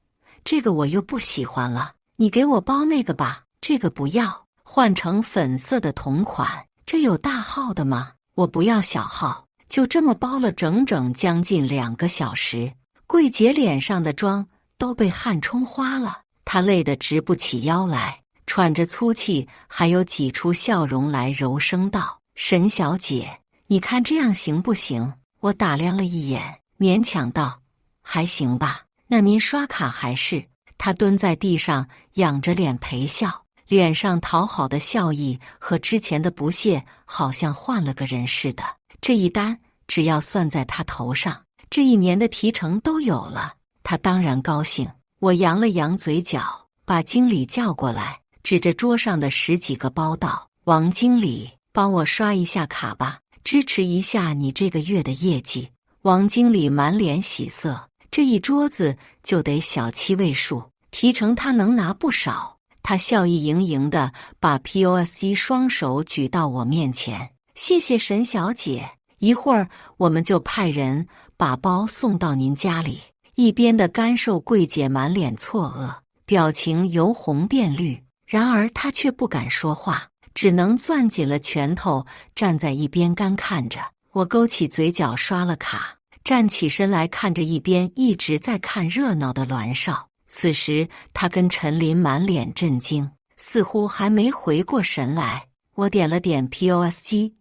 Speaker 1: 这个我又不喜欢了，你给我包那个吧。这个不要，换成粉色的同款。这有大号的吗？我不要小号。就这么包了整整将近2个小时，柜姐脸上的妆都被汗冲花了，她累得直不起腰来，喘着粗气，还有挤出笑容来，柔声道：“沈小姐，你看这样行不行？”我打量了一眼，勉强道：“还行吧。那您刷卡还是？”他蹲在地上，仰着脸陪笑，脸上讨好的笑意和之前的不屑好像换了个人似的。这一单只要算在他头上，这一年的提成都有了，他当然高兴。我扬了扬嘴角，把经理叫过来，指着桌上的10几个包道：“王经理，帮我刷一下卡吧，支持一下你这个月的业绩。”王经理满脸喜色，这一桌子就得小7位数，提成他能拿不少。他笑意盈盈地把 POS 机双手举到我面前：“谢谢沈小姐，一会儿我们就派人把包送到您家里。”一边的干瘦柜姐满脸错愕，表情由红变绿，然而她却不敢说话，只能攥紧了拳头，站在一边干看着。我勾起嘴角刷了卡，站起身来看着一边一直在看热闹的栾少。此时他跟陈琳满脸震惊，似乎还没回过神来。我点了点 POS 机：“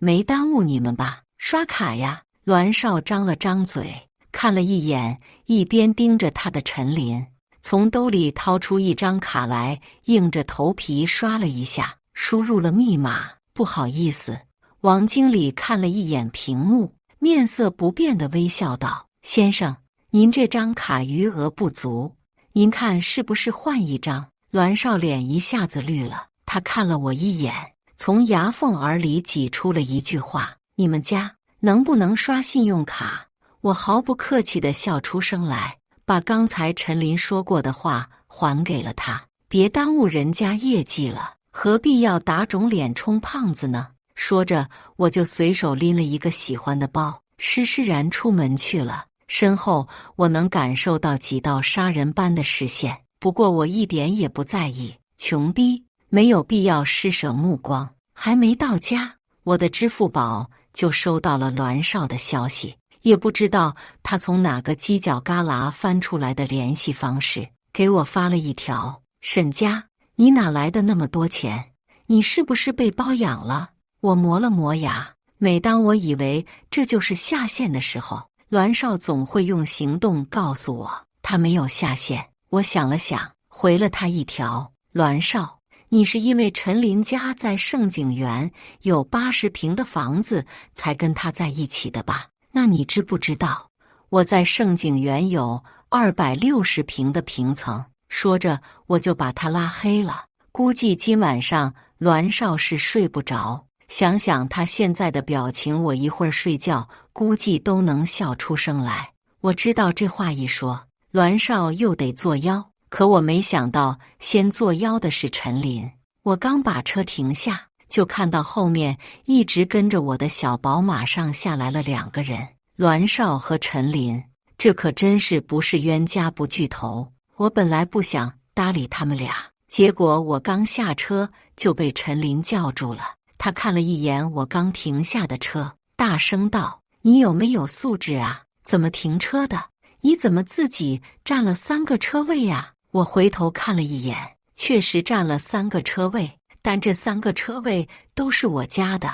Speaker 1: 没耽误你们吧？刷卡呀。”栾少张了张嘴，看了一眼一边盯着他的陈琳，从兜里掏出一张卡来，硬着头皮刷了一下，输入了密码。“不好意思。”王经理看了一眼屏幕，面色不变地微笑道：“先生，您这张卡余额不足，您看是不是换一张？”栾少脸一下子绿了，他看了我一眼，从牙缝儿里挤出了一句话：“你们家能不能刷信用卡？”我毫不客气地笑出声来，把刚才陈琳说过的话还给了他：“别耽误人家业绩了，何必要打肿脸充胖子呢？”说着，我就随手拎了一个喜欢的包，施施然出门去了。身后我能感受到几道杀人般的视线，不过我一点也不在意，穷逼，没有必要施舍目光。还没到家，我的支付宝就收到了栾少的消息，也不知道他从哪个犄角旮旯翻出来的联系方式，给我发了一条：“沈家，你哪来的那么多钱？你是不是被包养了？”我磨了磨牙，每当我以为这就是下线的时候，栾少总会用行动告诉我他没有下线。我想了想，回了他一条：“栾少，你是因为陈琳家在盛景园有80平的房子才跟他在一起的吧？那你知不知道我在盛景园有260平的平层？”说着我就把他拉黑了。估计今晚上栾少是睡不着，想想他现在的表情，我一会儿睡觉估计都能笑出声来。我知道这话一说，栾少又得作妖，可我没想到先作妖的是陈琳。我刚把车停下，就看到后面一直跟着我的小宝马上下来了2个人，栾少和陈琳，这可真是不是冤家不聚头。我本来不想搭理他们俩，结果我刚下车就被陈琳叫住了。他看了一眼我刚停下的车，大声道：“你有没有素质啊？怎么停车的？你怎么自己占了3个车位呀？”我回头看了一眼，确实占了3个车位，但这3个车位都是我家的。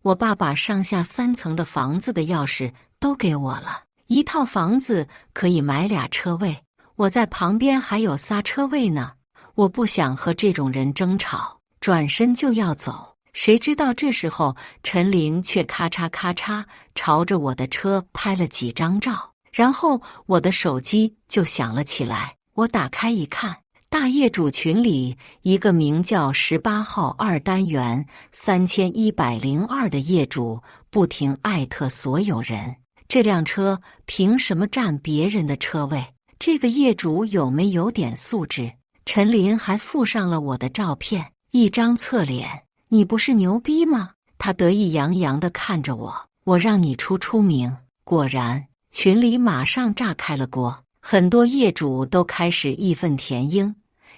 Speaker 1: 我爸把上下3层的房子的钥匙都给我了，一套房子可以买2车位，我在旁边还有仨车位呢。我不想和这种人争吵，转身就要走。谁知道这时候陈琳却咔嚓咔嚓朝着我的车拍了几张照，然后我的手机就响了起来。我打开一看，大业主群里一个名叫18号2单元3102的业主不停艾特所有人：“这辆车凭什么占别人的车位？这个业主有没有点素质？”陈琳还附上了我的照片，一张侧脸。“你不是牛逼吗？”他得意洋洋地看着我，“我让你出名。”果然，群里马上炸开了锅，很多业主都开始义愤填膺。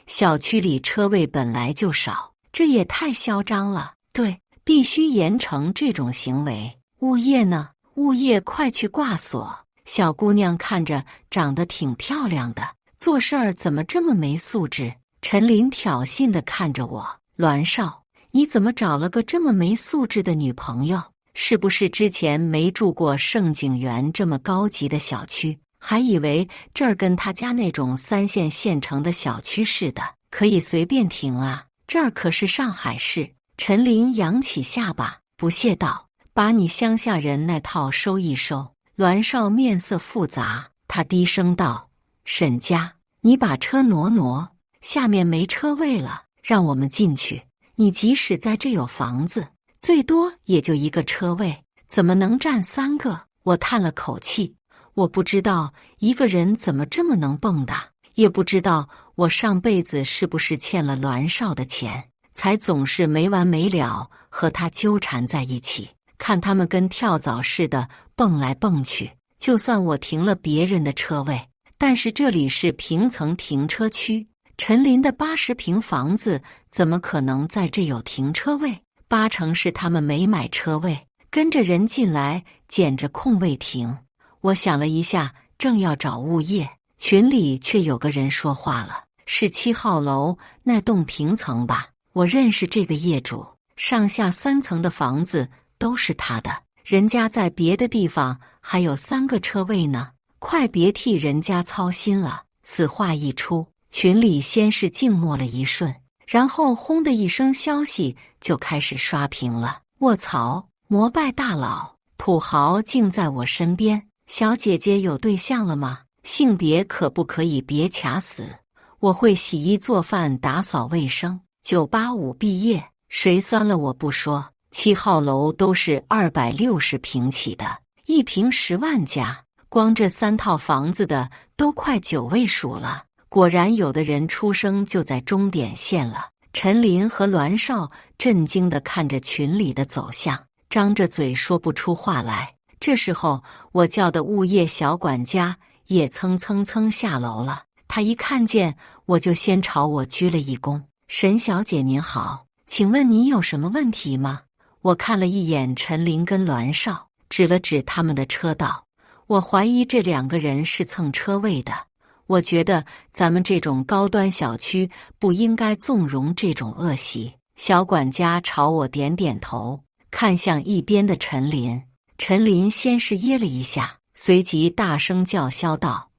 Speaker 1: 小区里车位本来就少，这也太嚣张了。对，必须严惩这种行为。物业呢？物业快去挂锁！小姑娘看着长得挺漂亮的，做事儿怎么这么没素质？陈琳挑衅地看着我：“栾少，你怎么找了个这么没素质的女朋友？是不是之前没住过盛景园这么高级的小区，还以为这儿跟他家那种3线县城的小区似的，可以随便停啊？这儿可是上海市。”陈琳扬起下巴，不屑道：“把你乡下人那套收一收。”栾少面色复杂，他低声道：“沈家，你把车挪挪，下面没车位了，让我们进去。你即使在这有房子，最多也就1个车位，怎么能占3个？”我叹了口气，我不知道一个人怎么这么能蹦跶，也不知道我上辈子是不是欠了栾少的钱，才总是没完没了和他纠缠在一起。看他们跟跳蚤似的蹦来蹦去，就算我停了别人的车位，但是这里是平层停车区，陈琳的80平房子怎么可能在这有停车位？8成是他们没买车位，跟着人进来捡着空位停。我想了一下，正要找物业，群里却有个人说话了：“是7号楼那栋平层吧？我认识这个业主，上下3层的房子都是他的，人家在别的地方还有3个车位呢，快别替人家操心了。”此话一出，群里先是静默了一瞬，然后轰的一声消息就开始刷屏了。卧槽！膜拜大佬，土豪竟在我身边，小姐姐有对象了吗？性别可不可以别卡死？我会洗衣做饭打扫卫生，985毕业，谁酸了我不说。7号楼都是260平起的，1平10万加，光这3套房子的都快9位数了。果然有的人出生就在终点线了。陈琳和栾少震惊地看着群里的走向，张着嘴说不出话来。这时候我叫的物业小管家也蹭蹭蹭下楼了，他一看见我就先朝我鞠了一躬：“沈小姐您好，请问您有什么问题吗？”我看了一眼陈琳跟栾少，指了指他们的车道，我怀疑这2个人是蹭车位的。我觉得咱们这种高端小区不应该纵容这种恶习。小管家朝我点点头，看向一边的陈琳。陈琳先是噎了一下，随即大声叫嚣道：“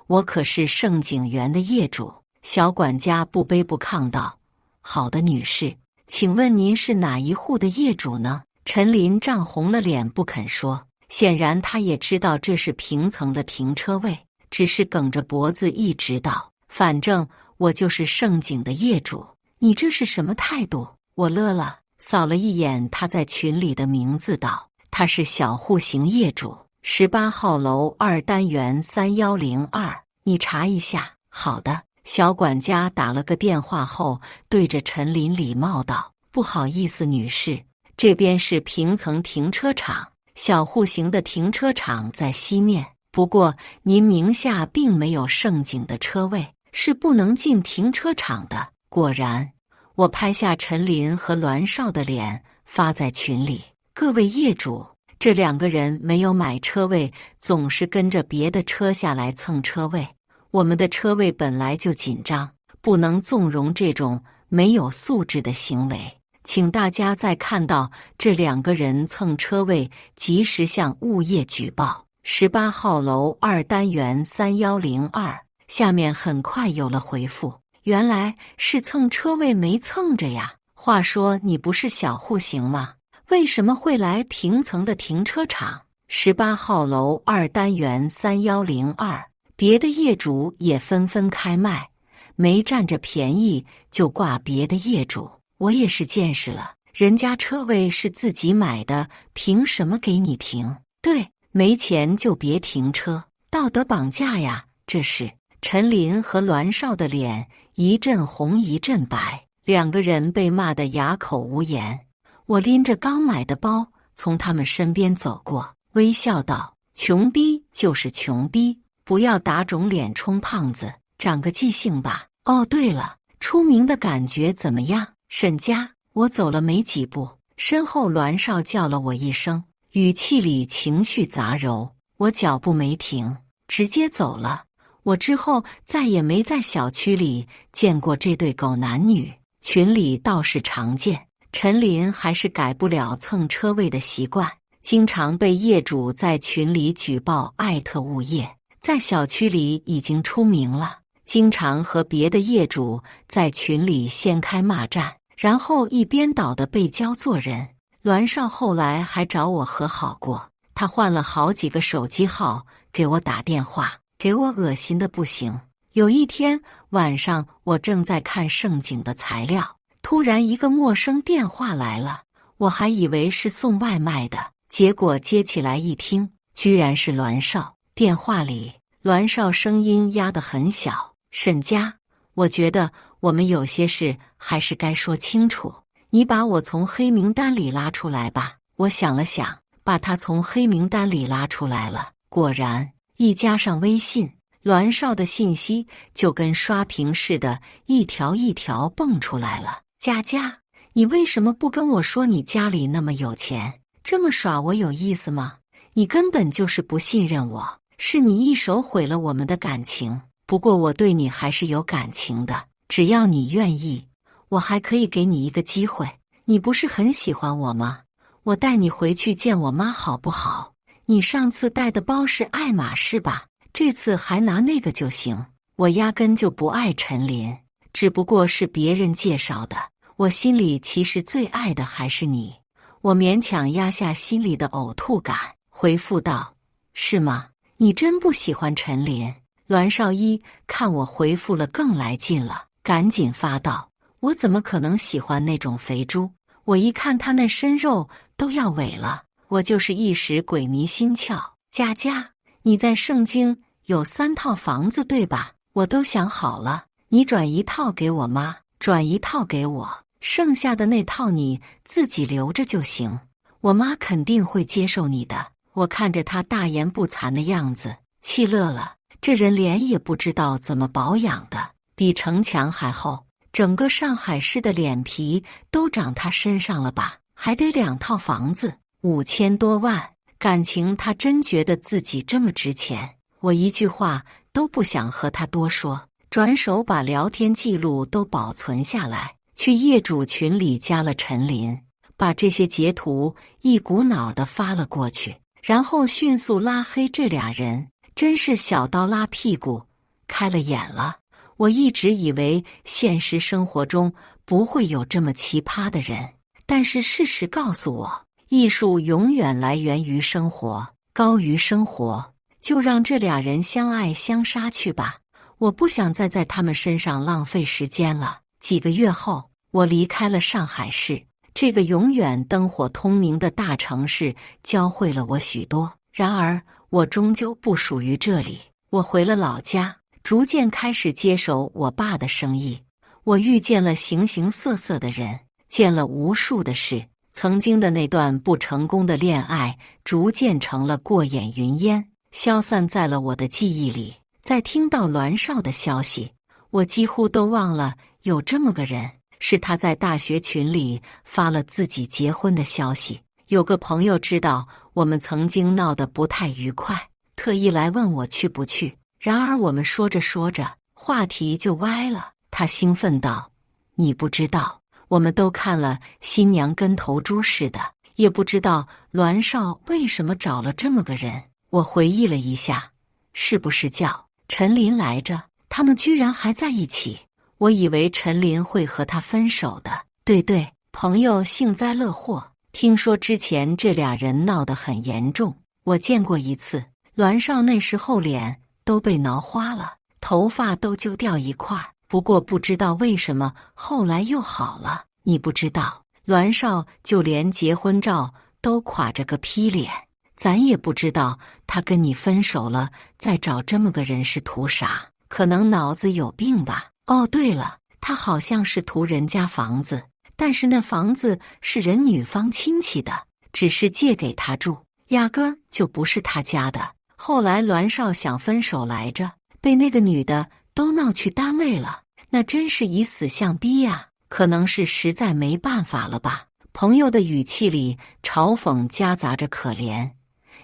Speaker 1: 我可是盛景园的业主。”小管家不卑不亢道：“好的，女士，请问您是哪一户的业主呢？”陈琳涨红了脸不肯说，显然她也知道这是平层的停车位，只是梗着脖子一直道：“反正我就是盛景的业主。”你这是什么态度？我乐了，扫了一眼他在群里的名字道：“他是小户型业主，18号楼2单元3102，你查一下。”好的。小管家打了个电话后，对着陈琳礼貌道：“不好意思，女士，这边是平层停车场，小户型的停车场在西面。不过您名下并没有盛景的车位，是不能进停车场的。”果然，我拍下陈琳和栾少的脸发在群里：“各位业主，这2个人没有买车位，总是跟着别的车下来蹭车位。我们的车位本来就紧张，不能纵容这种没有素质的行为。请大家在看到这2个人蹭车位，及时向物业举报。18号楼2单元3102。下面很快有了回复：“原来是蹭车位没蹭着呀。话说你不是小户型吗？为什么会来平层的停车场？18号楼2单元3102。别的业主也纷纷开麦，没占着便宜就挂别的业主。我也是见识了，人家车位是自己买的，凭什么给你停？对，没钱就别停车，道德绑架呀！”这是陈琳和栾少的脸一阵红一阵白，2个人被骂得哑口无言。我拎着刚买的包从他们身边走过，微笑道：“穷逼就是穷逼，不要打肿脸充胖子，长个记性吧。哦，对了，出名的感觉怎么样？”沈家。我走了没几步，身后栾少叫了我一声，语气里情绪杂糅。我脚步没停，直接走了。我之后再也没在小区里见过这对狗男女，群里倒是常见。陈林还是改不了蹭车位的习惯，经常被业主在群里举报爱特物业，在小区里已经出名了，经常和别的业主在群里掀开骂战，然后一边倒的被教做人。栾少后来还找我和好过，他换了好几个手机号给我打电话，给我恶心的不行。有一天晚上，我正在看盛景的材料，突然一个陌生电话来了，我还以为是送外卖的，结果接起来一听，居然是栾少。电话里栾少声音压得很小：沈佳，我觉得我们有些事还是该说清楚，你把我从黑名单里拉出来吧。我想了想，把他从黑名单里拉出来了。果然，一加上微信，栾少的信息就跟刷屏似的，一条一条蹦出来了。佳佳，你为什么不跟我说你家里那么有钱？这么耍我有意思吗？你根本就是不信任我，是你一手毁了我们的感情。不过我对你还是有感情的，只要你愿意，我还可以给你一个机会。你不是很喜欢我吗？我带你回去见我妈好不好？你上次带的包是爱马仕吧？这次还拿那个就行。我压根就不爱陈林，只不过是别人介绍的。我心里其实最爱的还是你。我勉强压下心里的呕吐感，回复道：是吗？你真不喜欢陈林？栾少一看我回复了更来劲了，赶紧发道：我怎么可能喜欢那种肥猪？我一看他那身肉都要萎了，我就是一时鬼迷心窍。佳佳，你在盛京有3套房子对吧？我都想好了，你转1套给我妈，转1套给我，剩下的那套你自己留着就行。我妈肯定会接受你的。我看着她大言不惭的样子，气乐了。这人脸也不知道怎么保养的，比城墙还厚，整个上海市的脸皮都长他身上了吧？还得2套房子，5000多万，感情他真觉得自己这么值钱。我一句话都不想和他多说，转手把聊天记录都保存下来，去业主群里加了陈林，把这些截图一股脑地发了过去，然后迅速拉黑这俩人。真是小刀拉屁股，开了眼了。我一直以为现实生活中不会有这么奇葩的人，但是事实告诉我，艺术永远来源于生活，高于生活。就让这俩人相爱相杀去吧，我不想再在他们身上浪费时间了。几个月后，我离开了上海市，这个永远灯火通明的大城市教会了我许多。然而我终究不属于这里，我回了老家，逐渐开始接手我爸的生意。我遇见了形形色色的人，见了无数的事，曾经的那段不成功的恋爱逐渐成了过眼云烟，消散在了我的记忆里。在听到栾少的消息，我几乎都忘了有这么个人，是他在大学群里发了自己结婚的消息。有个朋友知道我们曾经闹得不太愉快，特意来问我去不去。然而我们说着说着，话题就歪了。他兴奋道：你不知道，我们都看了新娘跟头猪似的，也不知道栾少为什么找了这么个人。我回忆了一下，是不是叫陈林来着？他们居然还在一起，我以为陈林会和他分手的。对，朋友幸灾乐祸。听说之前这俩人闹得很严重，我见过一次。栾少那时候脸都被挠花了，头发都揪掉一块，不过不知道为什么后来又好了。你不知道，栾少就连结婚照都垮着个批脸，咱也不知道他跟你分手了再找这么个人是图啥，可能脑子有病吧。哦对了，他好像是图人家房子，但是那房子是人女方亲戚的，只是借给他住，压根儿就不是他家的。后来栾少想分手来着，被那个女的都闹去单位了，那真是以死相逼呀，可能是实在没办法了吧。朋友的语气里嘲讽夹杂着可怜。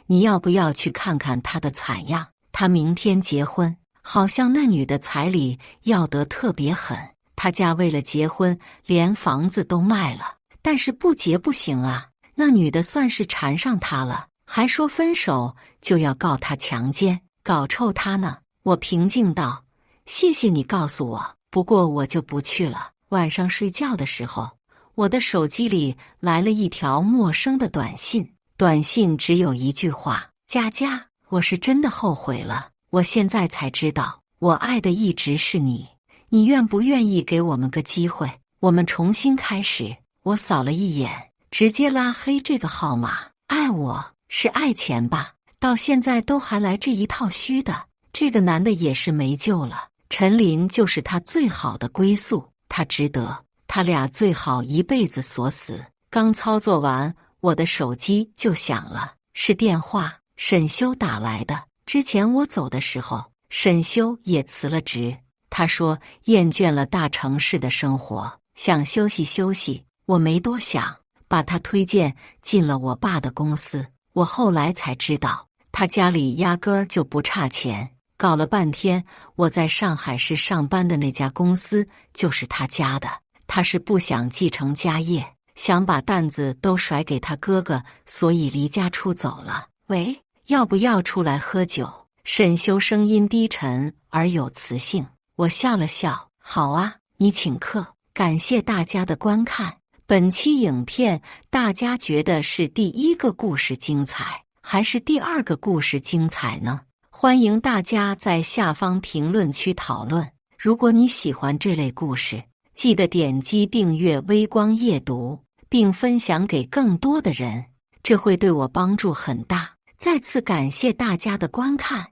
Speaker 1: 你要不要去看看他的惨样？他明天结婚，好像那女的彩礼要得特别狠，他家为了结婚连房子都卖了，但是不结不行啊。那女的算是缠上他了，还说分手就要告他强奸，搞臭他呢。我平静道：谢谢你告诉我，不过我就不去了。晚上睡觉的时候，我的手机里来了一条陌生的短信，短信只有一句话：佳佳，我是真的后悔了，我现在才知道我爱的一直是你，你愿不愿意给我们个机会，我们重新开始。我扫了一眼，直接拉黑这个号码。爱我是爱钱吧，到现在都还来这一套虚的。这个男的也是没救了，陈琳就是他最好的归宿，他值得，他俩最好一辈子锁死。刚操作完，我的手机就响了，是电话，沈修打来的。之前我走的时候，沈修也辞了职，他说厌倦了大城市的生活，想休息休息。我没多想，把他推荐进了我爸的公司。我后来才知道，他家里压根儿就不差钱。搞了半天，我在上海市上班的那家公司就是他家的。他是不想继承家业，想把担子都甩给他哥哥，所以离家出走了。喂，要不要出来喝酒？沈修声音低沉而有磁性。我笑了笑，好啊，你请客。感谢大家的观看。本期影片大家觉得是第一个故事精彩，还是第二个故事精彩呢？欢迎大家在下方评论区讨论。如果你喜欢这类故事，记得点击订阅微光夜读，并分享给更多的人，这会对我帮助很大。再次感谢大家的观看。